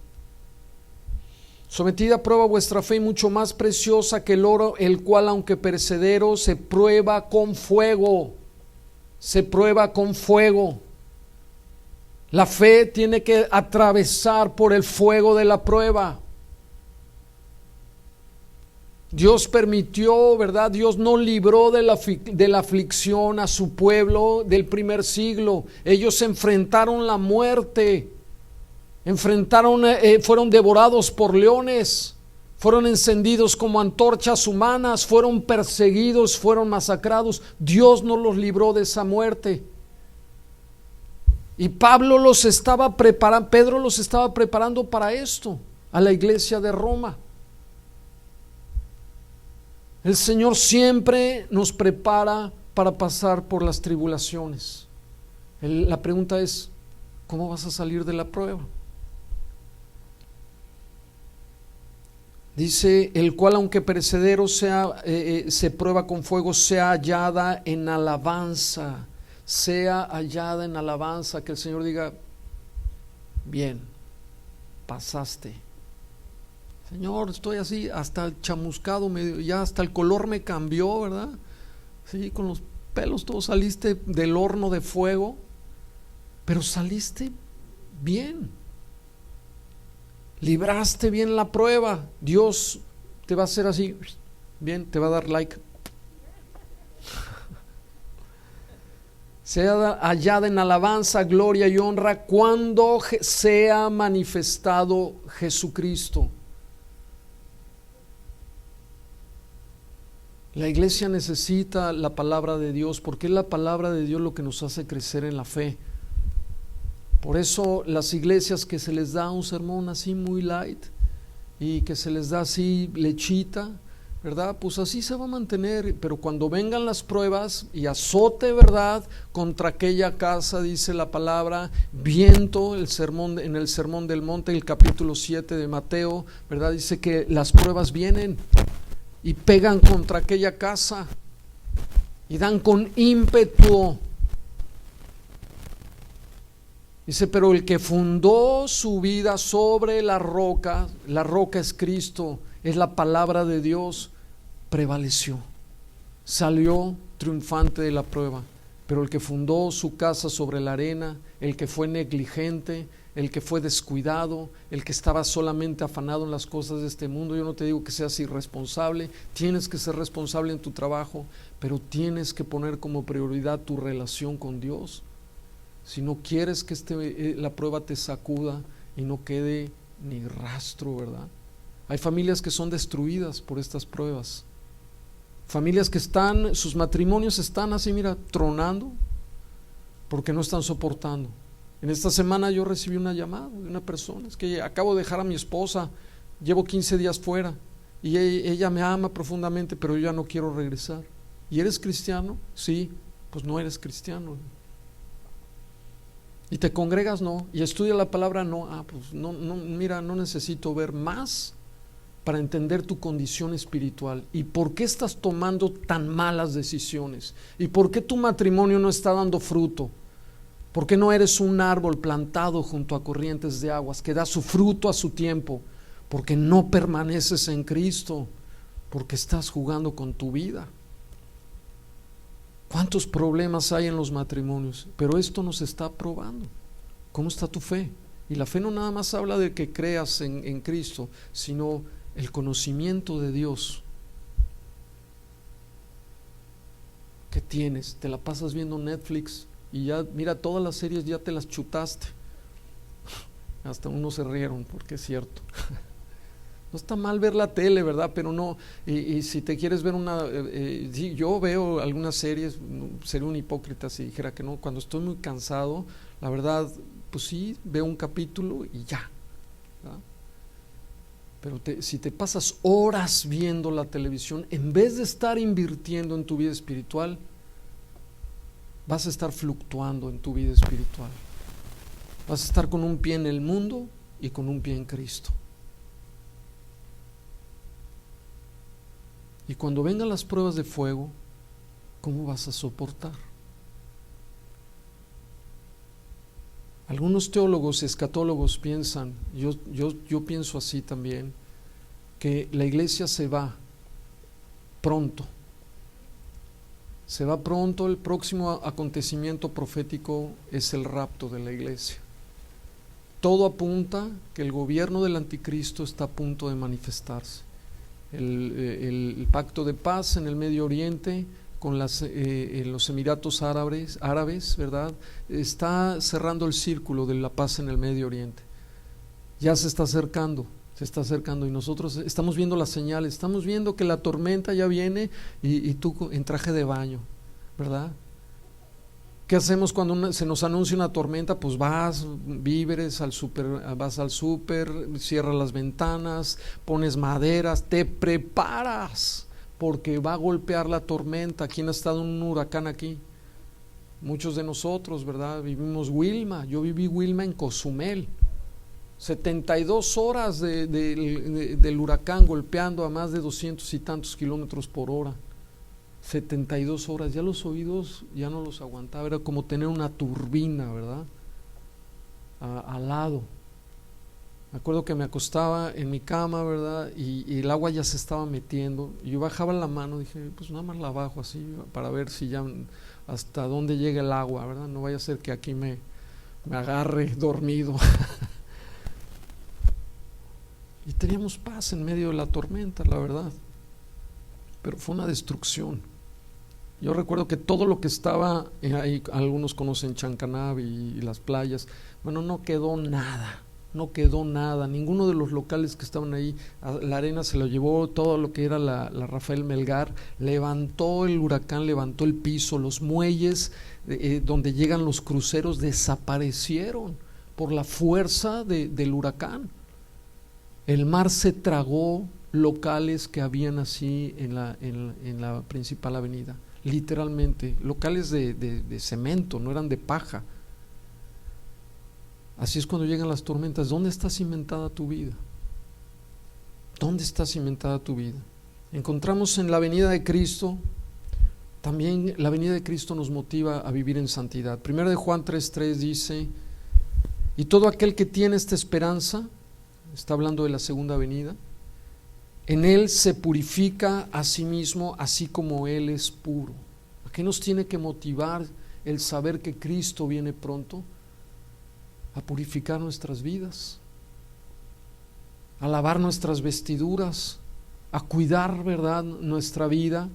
Sometida a prueba vuestra fe, mucho más preciosa que el oro, el cual, aunque perecedero, se prueba con fuego. Se prueba con fuego. La fe tiene que atravesar por el fuego de la prueba. Dios permitió, ¿verdad? Dios no libró de la aflicción a su pueblo del primer siglo. Ellos enfrentaron la muerte, fueron devorados por leones, fueron encendidos como antorchas humanas, fueron perseguidos, fueron masacrados. Dios no los libró de esa muerte. Y Pedro los estaba preparando para esto, a la iglesia de Roma. El Señor siempre nos prepara para pasar por las tribulaciones. La pregunta es: ¿cómo vas a salir de la prueba? Dice: el cual, aunque perecedero se prueba con fuego, sea hallada en alabanza. Sea hallada en alabanza. Que el Señor diga: bien, pasaste. Señor, estoy así, hasta chamuscado, ya hasta el color me cambió, ¿verdad? Sí, con los pelos todos saliste del horno de fuego, pero saliste bien. Libraste bien la prueba. Dios te va a hacer así, bien, te va a dar like. Sea hallada en alabanza, gloria y honra cuando sea manifestado Jesucristo. La iglesia necesita la palabra de Dios, porque es la palabra de Dios lo que nos hace crecer en la fe. Por eso las iglesias que se les da un sermón así muy light y que se les da así lechita, ¿verdad? Pues así se va a mantener, pero cuando vengan las pruebas y azote, ¿verdad?, contra aquella casa, dice la palabra, viento, en el Sermón del Monte, el capítulo 7 de Mateo, ¿verdad?, dice que las pruebas vienen y pegan contra aquella casa y dan con ímpetu. Dice, pero el que fundó su vida sobre la roca es Cristo, es la palabra de Dios, prevaleció, salió triunfante de la prueba. Pero el que fundó su casa sobre la arena, el que fue negligente, el que fue descuidado, el que estaba solamente afanado en las cosas de este mundo, yo no te digo que seas irresponsable, tienes que ser responsable en tu trabajo, pero tienes que poner como prioridad tu relación con Dios. Si no quieres que la prueba te sacuda y no quede ni rastro, ¿verdad? Hay familias que son destruidas por estas pruebas. Familias que sus matrimonios están así, mira, tronando porque no están soportando. En esta semana yo recibí una llamada de una persona, es que acabo de dejar a mi esposa, llevo 15 días fuera y ella me ama profundamente, pero yo ya no quiero regresar. ¿Y eres cristiano? Sí, pues no eres cristiano. ¿Y te congregas? No. ¿Y estudia la palabra? No. Pues no, mira, no necesito ver más para entender tu condición espiritual y por qué estás tomando tan malas decisiones y por qué tu matrimonio no está dando fruto, por qué no eres un árbol plantado junto a corrientes de aguas que da su fruto a su tiempo, porque no permaneces en Cristo, porque estás jugando con tu vida. ¿Cuántos problemas hay en los matrimonios? Pero esto nos está probando. ¿Cómo está tu fe? Y la fe no nada más habla de que creas en Cristo, sino el conocimiento de Dios que tienes. Te la pasas viendo Netflix y ya, mira, todas las series ya te las chutaste. Hasta unos se rieron, porque es cierto. No está mal ver la tele, ¿verdad? Pero no, y si te quieres ver sí, yo veo algunas series, sería un hipócrita si dijera que no. Cuando estoy muy cansado, la verdad, pues sí, veo un capítulo y ya, ¿verdad? Pero si te pasas horas viendo la televisión, en vez de estar invirtiendo en tu vida espiritual, vas a estar fluctuando en tu vida espiritual. Vas a estar con un pie en el mundo y con un pie en Cristo. Y cuando vengan las pruebas de fuego, ¿cómo vas a soportar? Algunos teólogos, escatólogos piensan, yo pienso así también, que la iglesia se va pronto. Se va pronto, el próximo acontecimiento profético es el rapto de la iglesia. Todo apunta que el gobierno del anticristo está a punto de manifestarse. El pacto de paz en el Medio Oriente con los Emiratos Árabes, ¿verdad? Está cerrando el círculo de la paz en el Medio Oriente. Ya se está acercando y nosotros estamos viendo las señales, estamos viendo que la tormenta ya viene y tú en traje de baño, ¿verdad? ¿Qué hacemos cuando se nos anuncia una tormenta? Pues vas, víveres vas al súper, cierras las ventanas, pones maderas, te preparas porque va a golpear la tormenta. ¿Quién ha estado en un huracán aquí? Muchos de nosotros, ¿verdad? Vivimos Wilma, yo viví Wilma en Cozumel, 72 horas del huracán golpeando a más de 200 y tantos kilómetros por hora. 72 horas, ya los oídos ya no los aguantaba, era como tener una turbina, ¿verdad? Al lado. Me acuerdo que me acostaba en mi cama, ¿verdad? Y el agua ya se estaba metiendo, y yo bajaba la mano, dije, pues nada más la bajo así, para ver si ya hasta dónde llega el agua, ¿verdad? No vaya a ser que aquí me agarre dormido. Y teníamos paz en medio de la tormenta, la verdad, pero fue una destrucción. Yo recuerdo que todo lo que estaba ahí, algunos conocen Chancanab y las playas, bueno, no quedó nada, ninguno de los locales que estaban ahí, la arena se lo llevó, todo lo que era la Rafael Melgar, levantó el huracán, levantó el piso, los muelles donde llegan los cruceros desaparecieron por la fuerza del huracán. El mar se tragó locales que habían así en la principal avenida, literalmente, locales de cemento, no eran de paja. Así es cuando llegan las tormentas. ¿Dónde está cimentada tu vida? ¿Dónde está cimentada tu vida? Encontramos en la venida de Cristo, también la venida de Cristo nos motiva a vivir en santidad. Primero de Juan 3:3 dice: y todo aquel que tiene esta esperanza, está hablando de la segunda venida, en él se purifica a sí mismo, así como él es puro. ¿A qué nos tiene que motivar el saber que Cristo viene pronto? A purificar nuestras vidas, a lavar nuestras vestiduras, a cuidar, ¿verdad?, nuestra vida.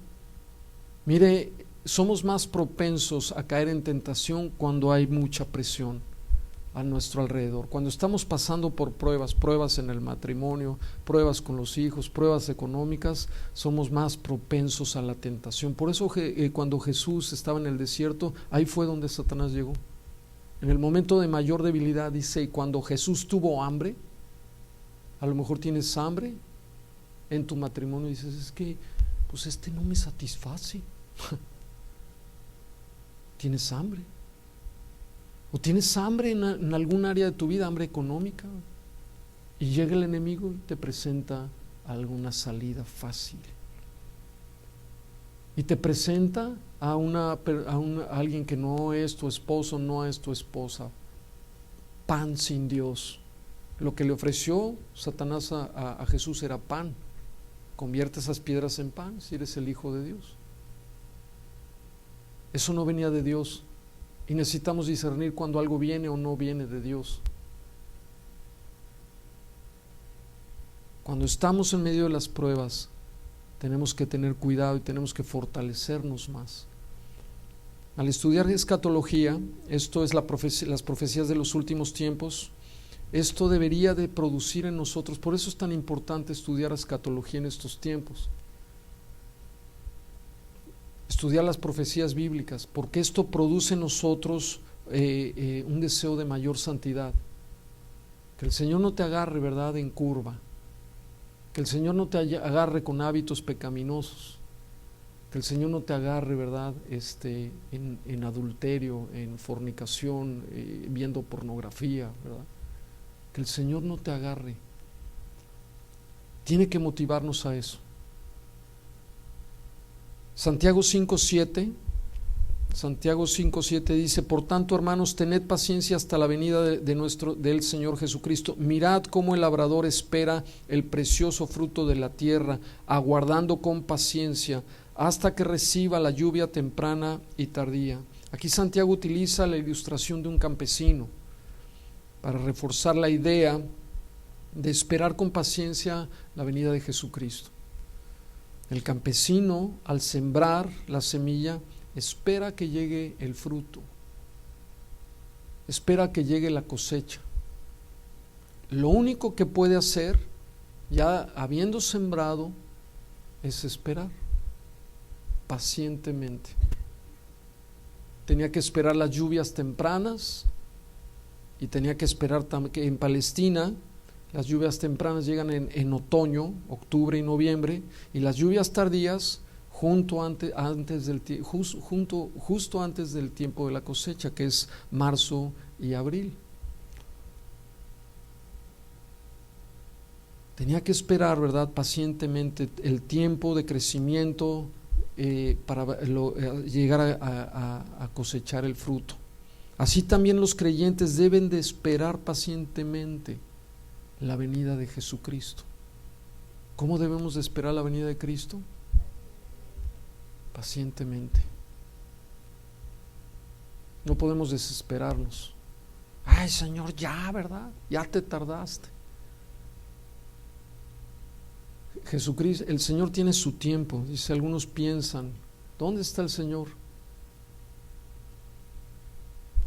Mire, somos más propensos a caer en tentación cuando hay mucha presión a nuestro alrededor, cuando estamos pasando por pruebas en el matrimonio, pruebas con los hijos, pruebas económicas, somos más propensos a la tentación. Por eso cuando Jesús estaba en el desierto, ahí fue donde Satanás llegó. En el momento de mayor debilidad, dice, y cuando Jesús tuvo hambre, a lo mejor tienes hambre en tu matrimonio y dices, es que pues no me satisface. Tienes hambre, o tienes hambre en algún área de tu vida, hambre económica, y llega el enemigo y te presenta alguna salida fácil, y te presenta a alguien que no es tu esposo, no es tu esposa, pan sin Dios. Lo que le ofreció Satanás a Jesús era pan. Convierte esas piedras en pan si eres el Hijo de Dios. Eso no venía de Dios, y necesitamos discernir cuando algo viene o no viene de Dios. Cuando estamos en medio de las pruebas, tenemos que tener cuidado y tenemos que fortalecernos más. Al estudiar escatología, esto es las profecías de los últimos tiempos, esto debería de producir en nosotros, por eso es tan importante estudiar escatología en estos tiempos, estudiar las profecías bíblicas, porque esto produce en nosotros un deseo de mayor santidad. Que el Señor no te agarre, ¿verdad?, en curva, que el Señor no te agarre con hábitos pecaminosos, que el Señor no te agarre, ¿verdad?, en adulterio, en fornicación, viendo pornografía, ¿verdad? Que el Señor no te agarre. Tiene que motivarnos a eso. Santiago 5:7 dice: por tanto, hermanos, tened paciencia hasta la venida del Señor Jesucristo. Mirad cómo el labrador espera el precioso fruto de la tierra, aguardando con paciencia hasta que reciba la lluvia temprana y tardía. Aquí Santiago utiliza la ilustración de un campesino para reforzar la idea de esperar con paciencia la venida de Jesucristo. El campesino, al sembrar la semilla, espera que llegue el fruto, espera que llegue la cosecha. Lo único que puede hacer, ya habiendo sembrado, es esperar pacientemente. Tenía que esperar las lluvias tempranas, y tenía que esperar que en Palestina las lluvias tempranas llegan en otoño, octubre y noviembre, y las lluvias tardías justo antes del tiempo de la cosecha, que es marzo y abril. Tenía que esperar, ¿verdad?, pacientemente el tiempo de crecimiento para llegar a cosechar el fruto. Así también los creyentes deben de esperar pacientemente la venida de Jesucristo. ¿Cómo debemos de esperar la venida de Cristo? Pacientemente. No podemos desesperarnos. Ay, Señor, ya, ¿verdad? Ya te tardaste. Jesucristo, el Señor tiene su tiempo. Dice, algunos piensan, ¿dónde está el Señor?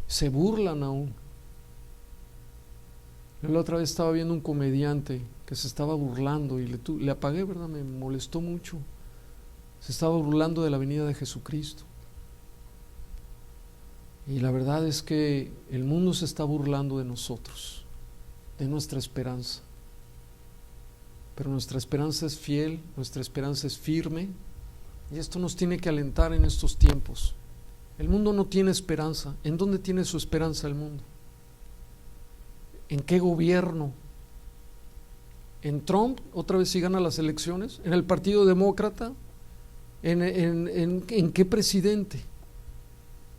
Se burlan aún. Yo la otra vez estaba viendo un comediante que se estaba burlando y le apagué, ¿verdad? Me molestó mucho. Se estaba burlando de la venida de Jesucristo. Y la verdad es que el mundo se está burlando de nosotros, de nuestra esperanza. pero nuestra esperanza es fiel, nuestra esperanza es firme, y esto nos tiene que alentar en estos tiempos. El mundo no tiene esperanza. ¿En dónde tiene su esperanza el mundo? ¿En qué gobierno? ¿En Trump, otra vez si gana las elecciones? ¿En el Partido Demócrata? ¿En qué presidente?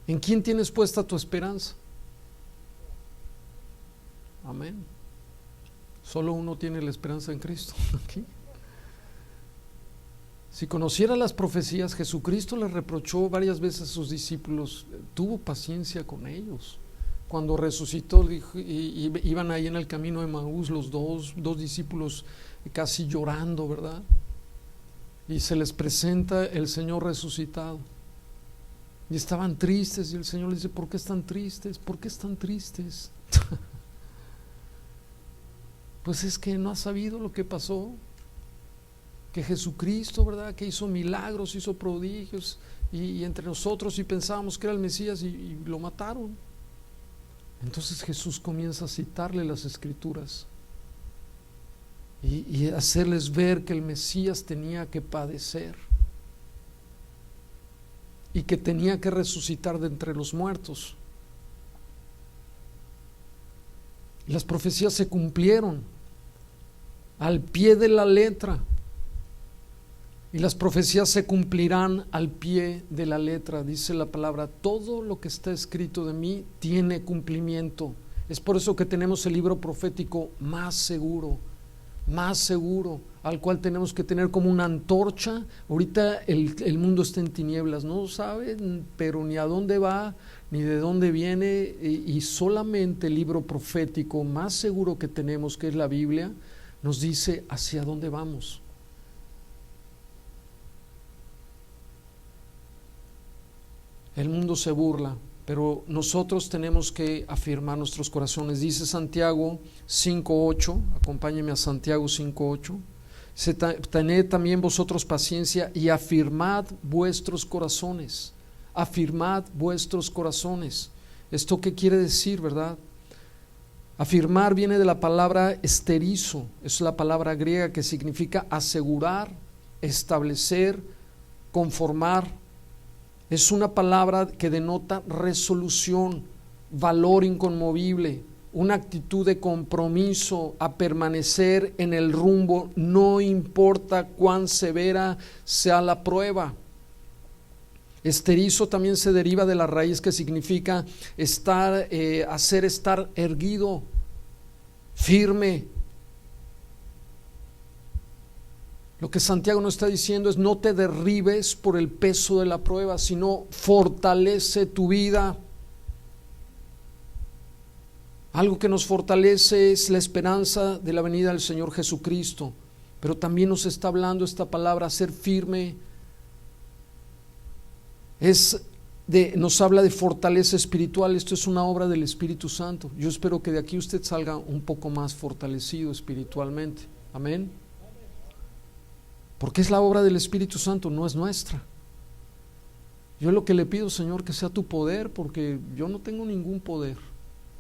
¿En quién tienes puesta tu esperanza? Amén. Solo uno tiene la esperanza en Cristo. Aquí. Si conociera las profecías, Jesucristo les reprochó varias veces a sus discípulos, tuvo paciencia con ellos. Cuando resucitó, iban ahí en el camino de Emaús los dos discípulos casi llorando, ¿verdad? Y se les presenta el Señor resucitado. Y estaban tristes, y el Señor les dice: ¿por qué están tristes? ¿Por qué están tristes? Pues es que no has sabido lo que pasó. Que Jesucristo, ¿verdad?, que hizo milagros, hizo prodigios y entre nosotros, y pensábamos que era el Mesías, y lo mataron. Entonces Jesús comienza a citarle las Escrituras y hacerles ver que el Mesías tenía que padecer y que tenía que resucitar de entre los muertos. Las profecías se cumplieron al pie de la letra. Y las profecías se cumplirán al pie de la letra, dice la palabra. Todo lo que está escrito de mí tiene cumplimiento. Es por eso que tenemos el libro profético más seguro, al cual tenemos que tener como una antorcha. Ahorita el mundo está en tinieblas, no sabe, pero ni a dónde va, ni de dónde viene, y solamente el libro profético más seguro que tenemos, que es la Biblia, nos dice hacia dónde vamos. El mundo se burla, pero nosotros tenemos que afirmar nuestros corazones. Dice Santiago 5:8, acompáñeme a Santiago 5:8. Tened también vosotros paciencia y afirmad vuestros corazones. Afirmad vuestros corazones. ¿Esto qué quiere decir, verdad? Afirmar viene de la palabra esterizo, es la palabra griega que significa asegurar, establecer, conformar. Es una palabra que denota resolución, valor inconmovible, una actitud de compromiso a permanecer en el rumbo, no importa cuán severa sea la prueba. Esterizo también se deriva de la raíz que significa estar, hacer estar erguido, firme. Lo que Santiago nos está diciendo es: no te derribes por el peso de la prueba, sino fortalece tu vida. Algo que nos fortalece es la esperanza de la venida del Señor Jesucristo, pero también nos está hablando esta palabra, ser firme, nos habla de fortaleza espiritual. Esto es una obra del Espíritu Santo. Yo espero que de aquí usted salga un poco más fortalecido espiritualmente. Amén. Porque es la obra del Espíritu Santo, no es nuestra. Yo lo que le pido, Señor, que sea tu poder, porque yo no tengo ningún poder,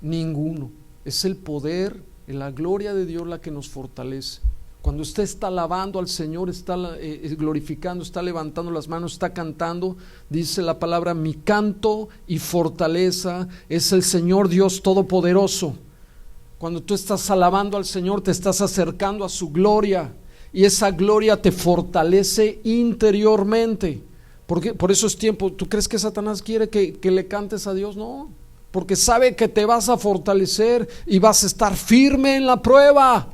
ninguno. Es el poder, la gloria de Dios la que nos fortalece. Cuando usted está alabando al Señor, está glorificando, está levantando las manos, está cantando, dice la palabra: mi canto y fortaleza es el Señor Dios Todopoderoso. Cuando tú estás alabando al Señor, te estás acercando a su gloria. Y esa gloria te fortalece interiormente. Porque por eso es tiempo. ¿Tú crees que Satanás quiere que le cantes a Dios? No, porque sabe que te vas a fortalecer y vas a estar firme en la prueba.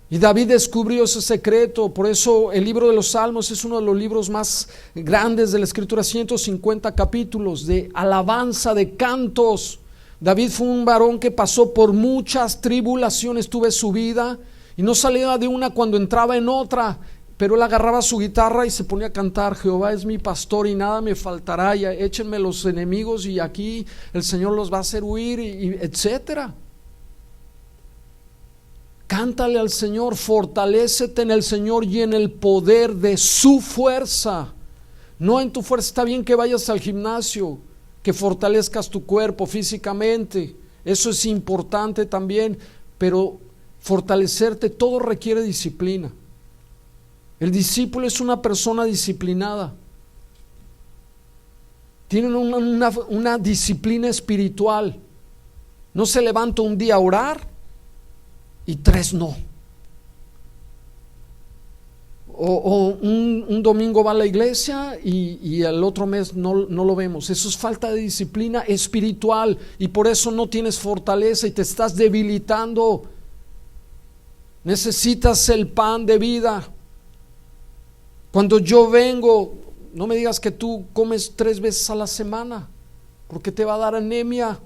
Y David descubrió ese secreto. Por eso el libro de los Salmos es uno de los libros más grandes de la Escritura. 150 capítulos de alabanza, de cantos. David fue un varón que pasó por muchas tribulaciones, tuvo su vida, y no salía de una cuando entraba en otra, pero él agarraba su guitarra y se ponía a cantar: Jehová es mi pastor y nada me faltará, y échenme los enemigos y aquí el Señor los va a hacer huir, y etcétera. Cántale al Señor, fortalécete en el Señor y en el poder de su fuerza, no en tu fuerza. Está bien que vayas al gimnasio, que fortalezcas tu cuerpo físicamente, eso es importante también, pero fortalecerte, todo requiere disciplina. El discípulo es una persona disciplinada. Tienen una disciplina espiritual. No se levanta un día a orar y 3 no. O un domingo va a la iglesia y el otro mes no lo vemos. Eso es falta de disciplina espiritual y por eso no tienes fortaleza y te estás debilitando. Necesitas el pan de vida. Cuando yo vengo, no me digas que tú comes 3 veces a la semana, porque te va a dar anemia.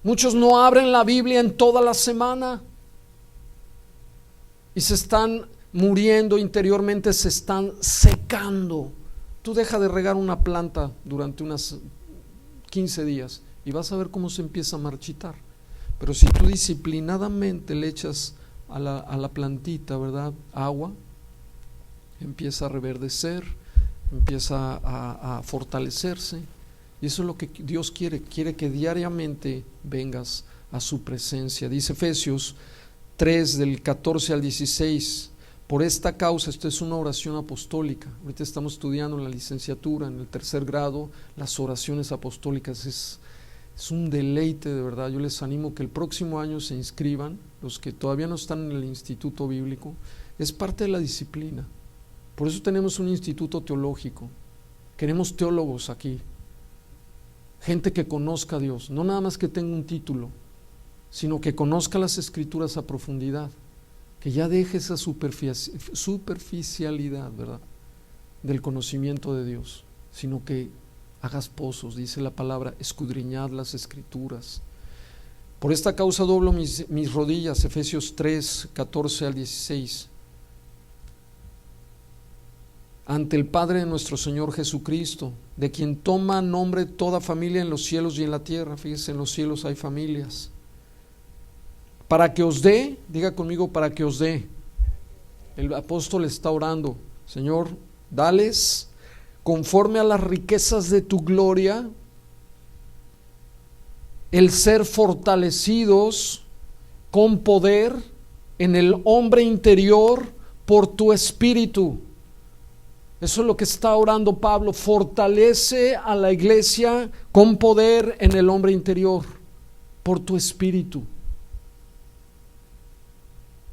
Muchos no abren la Biblia en toda la semana y se están muriendo interiormente, se están secando. Tú deja de regar una planta durante unas 15 días y vas a ver cómo se empieza a marchitar. Pero si tú disciplinadamente le echas a la plantita, ¿verdad?, agua, empieza a reverdecer, empieza a fortalecerse. Y eso es lo que Dios quiere que diariamente vengas a su presencia. Dice Efesios 3 del 14 al 16, por esta causa, esto es una oración apostólica. Ahorita estamos estudiando en la licenciatura, en el 3er grado, las oraciones apostólicas. Es un deleite, de verdad. Yo les animo que el próximo año se inscriban, los que todavía no están en el instituto bíblico. Es parte de la disciplina. Por eso tenemos un instituto teológico. Queremos teólogos aquí, gente que conozca a Dios, no nada más que tenga un título, sino que conozca las Escrituras a profundidad, que ya deje esa superficialidad, ¿verdad?, del conocimiento de Dios, sino que hagas pozos, dice la palabra, escudriñad las Escrituras. Por esta causa doblo mis rodillas, Efesios 3, 14 al 16, ante el Padre de nuestro Señor Jesucristo, de quien toma nombre toda familia en los cielos y en la tierra. Fíjense, en los cielos hay familias. Para que os dé, diga conmigo, para que os dé. El apóstol está orando: Señor, dales conforme a las riquezas de tu gloria, el ser fortalecidos con poder en el hombre interior por tu espíritu. Eso es lo que está orando Pablo. Fortalece a la iglesia con poder en el hombre interior por tu espíritu.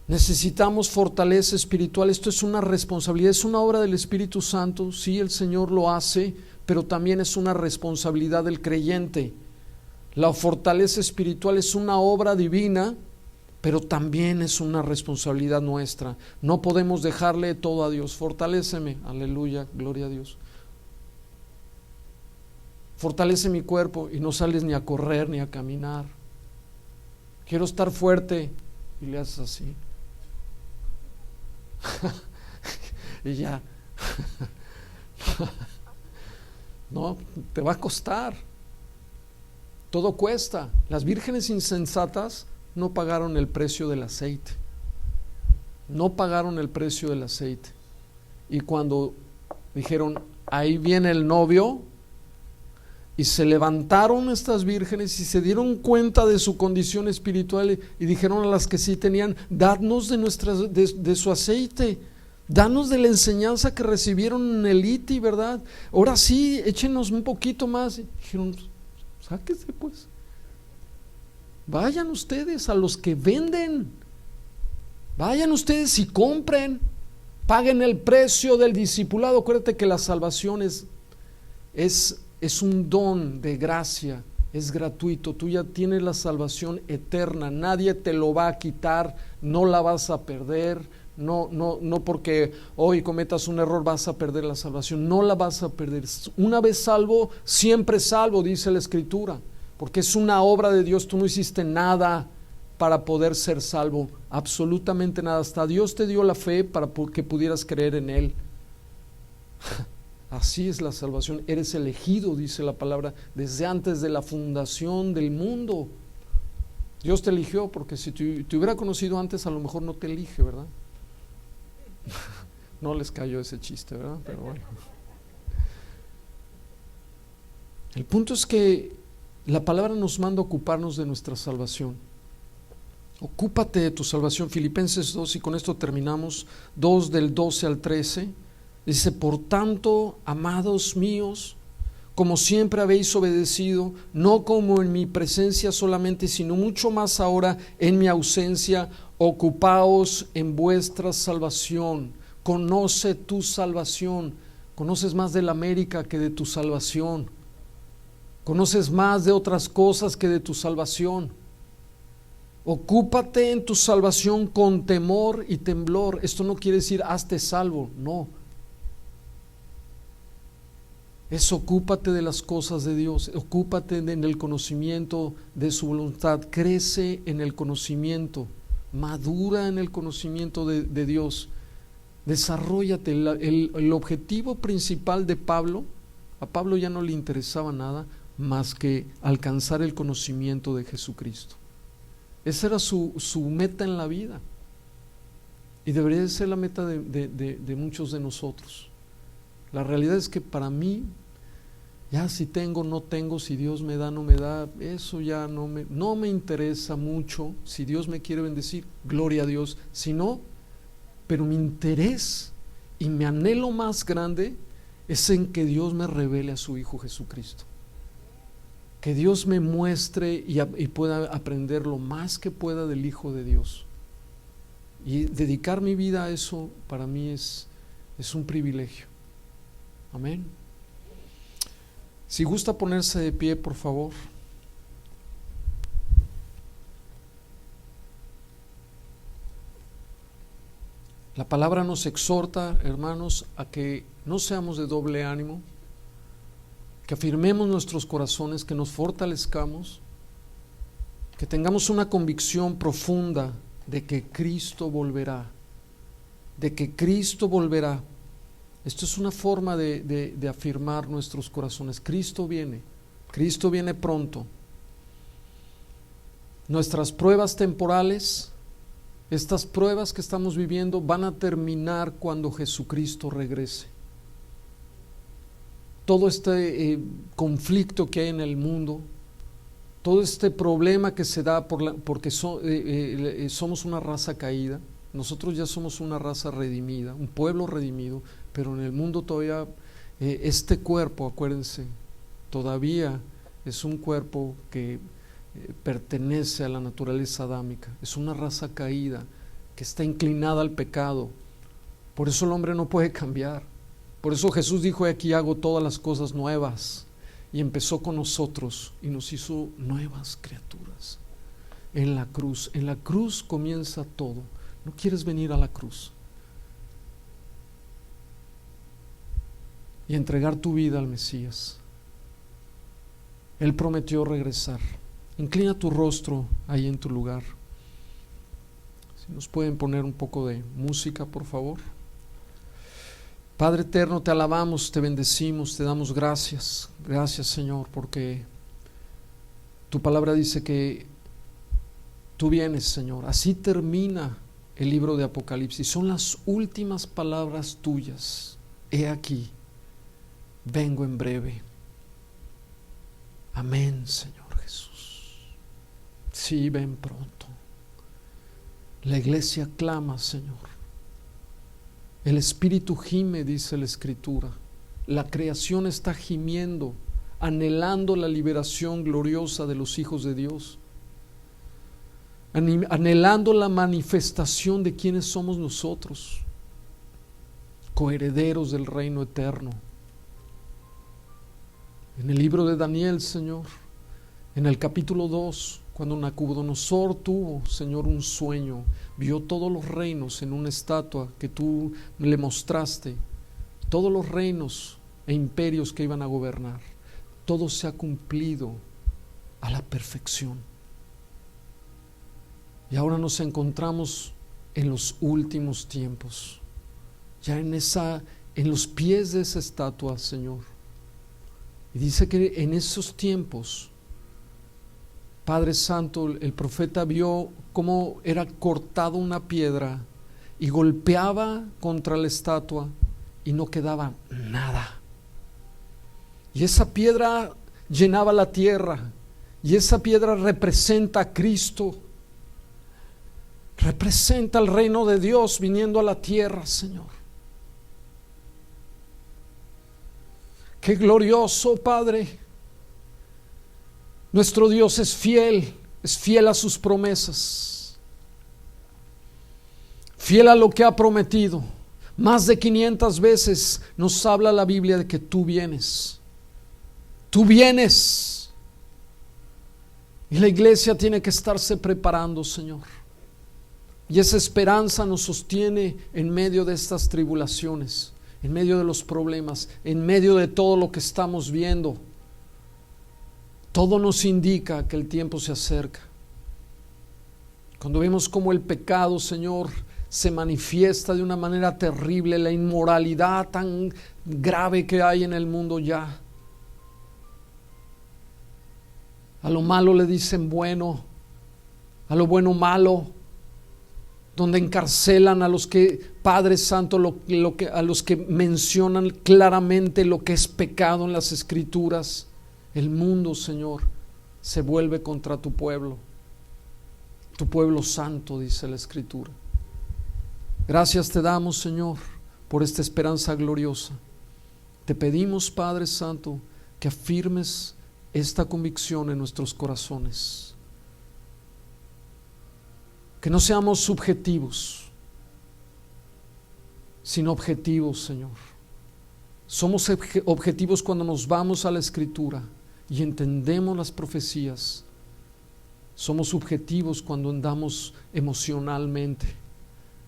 Necesitamos fortaleza espiritual. Esto es una responsabilidad, es una obra del Espíritu Santo. Sí, el Señor lo hace, pero también es una responsabilidad del creyente. La fortaleza espiritual es una obra divina, pero también es una responsabilidad nuestra. No podemos dejarle todo a Dios. Fortaléceme, aleluya, gloria a Dios. Fortalece mi cuerpo y no sales ni a correr ni a caminar. Quiero estar fuerte y le haces así. Y ya. No, te va a costar. Todo cuesta. Las vírgenes insensatas no pagaron el precio del aceite. No pagaron el precio del aceite. Y cuando dijeron, ahí viene el novio, y se levantaron estas vírgenes y se dieron cuenta de su condición espiritual y dijeron a las que sí tenían, dadnos de su aceite, danos de la enseñanza que recibieron en el ITI, ¿verdad? Ahora sí, échenos un poquito más. Y dijeron, sáquese pues. Vayan ustedes a los que venden, vayan ustedes y compren, paguen el precio del discipulado. Acuérdate que la salvación es un don de gracia, es gratuito. Tú ya tienes la salvación eterna, nadie te lo va a quitar, no la vas a perder. No porque hoy cometas un error vas a perder la salvación, no la vas a perder. Una vez salvo, siempre salvo, dice la Escritura. Porque es una obra de Dios. Tú no hiciste nada para poder ser salvo, absolutamente nada. Hasta Dios te dio la fe para que pudieras creer en Él. Así es la salvación. Eres elegido, dice la palabra, desde antes de la fundación del mundo. Dios te eligió, porque si te hubiera conocido antes, a lo mejor no te elige, ¿verdad? No les cayó ese chiste, ¿verdad? Pero bueno. El punto es que la palabra nos manda a ocuparnos de nuestra salvación. Ocúpate de tu salvación. Filipenses 2, y con esto terminamos, 2 del 12 al 13. Dice: por tanto, amados míos, como siempre habéis obedecido, no como en mi presencia solamente, sino mucho más ahora en mi ausencia, ocupaos en vuestra salvación. Conoce tu salvación. Conoces más de la América que de tu salvación. Conoces más de otras cosas que de tu salvación. Ocúpate en tu salvación con temor y temblor. Esto no quiere decir hazte salvo, no. Es ocúpate de las cosas de Dios, ocúpate en el conocimiento de su voluntad, crece en el conocimiento, madura en el conocimiento de Dios, desarróllate. El objetivo principal de Pablo, a Pablo ya no le interesaba nada más que alcanzar el conocimiento de Jesucristo. Esa era su meta en la vida, y debería de ser la meta de muchos de nosotros. La realidad es que para mí, ya si tengo, no tengo, si Dios me da, no me da, eso ya no me interesa mucho. Si Dios me quiere bendecir, gloria a Dios. Si no, pero mi interés y mi anhelo más grande es en que Dios me revele a su Hijo Jesucristo. Que Dios me muestre y pueda aprender lo más que pueda del Hijo de Dios. Y dedicar mi vida a eso para mí es un privilegio. Amén. Si gusta ponerse de pie, por favor. La palabra nos exhorta, hermanos, a que no seamos de doble ánimo, que afirmemos nuestros corazones, que nos fortalezcamos, que tengamos una convicción profunda de que Cristo volverá, de que Cristo volverá. Esto es una forma de afirmar nuestros corazones. Cristo viene pronto. Nuestras pruebas temporales, estas pruebas que estamos viviendo, van a terminar cuando Jesucristo regrese. Todo este conflicto que hay en el mundo, todo este problema que se da porque somos una raza caída. Nosotros ya somos una raza redimida, un pueblo redimido, pero en el mundo todavía este cuerpo, acuérdense, todavía es un cuerpo que pertenece a la naturaleza adámica. Es una raza caída que está inclinada al pecado. Por eso el hombre no puede cambiar. Por eso Jesús dijo: aquí hago todas las cosas nuevas. Y empezó con nosotros y nos hizo nuevas criaturas. En la cruz comienza todo. ¿No quieres venir a la cruz y entregar tu vida al Mesías? Él prometió regresar. Inclina tu rostro ahí en tu lugar. Si nos pueden poner un poco de música, por favor. Padre eterno, te alabamos, te bendecimos, te damos gracias. Gracias, Señor, porque tu palabra dice que tú vienes, Señor. Así termina el libro de Apocalipsis. Son las últimas palabras tuyas. He aquí, vengo en breve. Amén, Señor Jesús. Sí, ven pronto. La iglesia clama, Señor. El Espíritu gime, dice la Escritura. La creación está gimiendo, anhelando la liberación gloriosa de los hijos de Dios, anhelando la manifestación de quienes somos nosotros, coherederos del reino eterno. En el libro de Daniel, Señor, en el capítulo 2, cuando Nabucodonosor tuvo, Señor, un sueño, vio todos los reinos en una estatua que tú le mostraste, todos los reinos e imperios que iban a gobernar. Todo se ha cumplido a la perfección. Y ahora nos encontramos en los últimos tiempos, ya en los pies de esa estatua, Señor. Y dice que en esos tiempos, Padre Santo, el profeta vio cómo era cortada una piedra y golpeaba contra la estatua y no quedaba nada. Y esa piedra llenaba la tierra, y esa piedra representa a Cristo. Representa el reino de Dios viniendo a la tierra, Señor. Qué glorioso, Padre. Nuestro Dios es fiel a sus promesas, fiel a lo que ha prometido. Más de 500 veces nos habla la Biblia de que tú vienes. Tú vienes. Y la iglesia tiene que estarse preparando, Señor. Y esa esperanza nos sostiene en medio de estas tribulaciones, en medio de los problemas, en medio de todo lo que estamos viendo. Todo nos indica que el tiempo se acerca. Cuando vemos cómo el pecado, Señor, se manifiesta de una manera terrible, la inmoralidad tan grave que hay en el mundo ya. A lo malo le dicen bueno, a lo bueno malo, donde encarcelan a los que, Padre Santo, a los que mencionan claramente lo que es pecado en las Escrituras. El mundo, Señor, se vuelve contra tu pueblo santo, dice la Escritura. Gracias te damos, Señor, por esta esperanza gloriosa. Te pedimos, Padre Santo, que afirmes esta convicción en nuestros corazones. Que no seamos subjetivos, sino objetivos, Señor. Somos objetivos cuando nos vamos a la Escritura y entendemos las profecías. Somos subjetivos cuando andamos emocionalmente.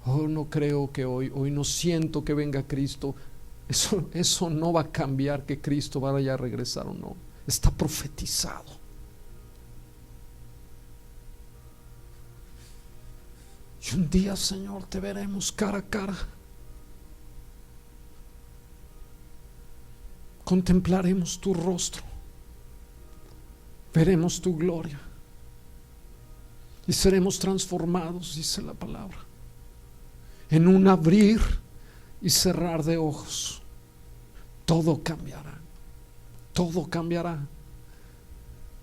Oh, no creo que hoy no siento que venga Cristo. Eso no va a cambiar que Cristo vaya a regresar o no. Está profetizado. Y un día, Señor, te veremos cara a cara. Contemplaremos tu rostro. Veremos tu gloria. Y seremos transformados, dice la palabra, en un abrir y cerrar de ojos. Todo cambiará. Todo cambiará.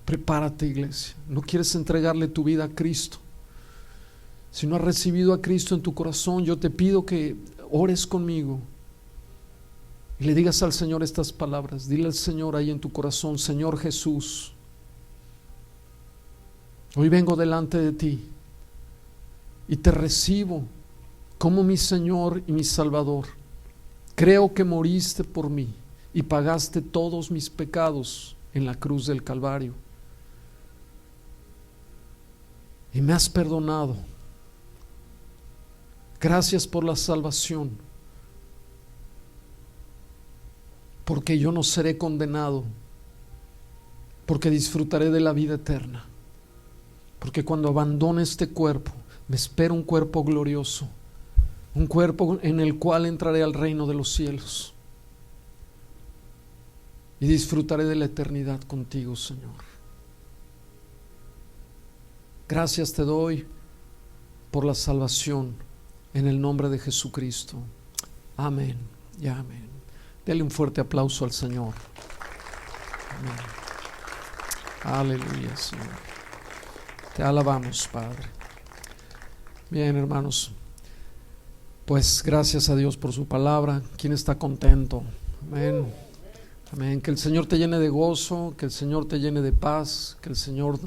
Prepárate, iglesia. ¿No quieres entregarle tu vida a Cristo? Si no has recibido a Cristo en tu corazón, yo te pido que ores conmigo y le digas al Señor estas palabras. Dile al Señor ahí en tu corazón: Señor Jesús, hoy vengo delante de ti y te recibo como mi Señor y mi Salvador. Creo que moriste por mí y pagaste todos mis pecados en la cruz del Calvario, y me has perdonado. Gracias por la salvación, porque yo no seré condenado, porque disfrutaré de la vida eterna, porque cuando abandone este cuerpo me espera un cuerpo glorioso, un cuerpo en el cual entraré al reino de los cielos y disfrutaré de la eternidad contigo, Señor. Gracias te doy por la salvación en el nombre de Jesucristo. Amén y amén. Dele un fuerte aplauso al Señor. Amén. Aleluya, Señor. Te alabamos, Padre. Bien, hermanos, pues gracias a Dios por su palabra. ¿Quién está contento? Amén. Amén. Que el Señor te llene de gozo, que el Señor te llene de paz, que el Señor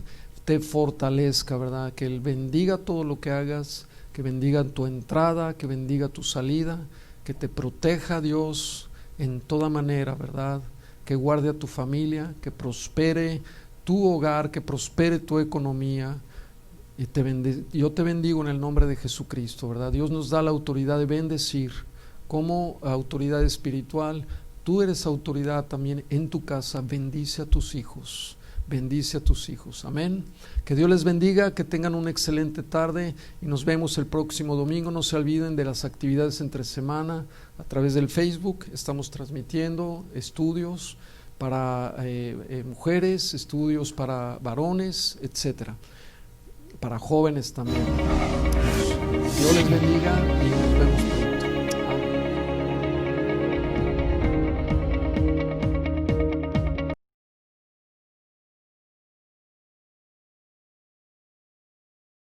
te fortalezca, ¿verdad? Que Él bendiga todo lo que hagas, que bendiga tu entrada, que bendiga tu salida, que te proteja Dios en toda manera, ¿verdad? Que guarde a tu familia, que prospere tu hogar, que prospere tu economía. Y yo te bendigo en el nombre de Jesucristo, ¿verdad? Dios nos da la autoridad de bendecir como autoridad espiritual. Tú eres autoridad también en tu casa. Bendice a tus hijos. Bendice a tus hijos. Amén. Que Dios les bendiga, que tengan una excelente tarde y nos vemos el próximo domingo. No se olviden de las actividades entre semana a través del Facebook. Estamos transmitiendo estudios para mujeres, estudios para varones, etcétera, para jóvenes también. Dios les bendiga y nos vemos.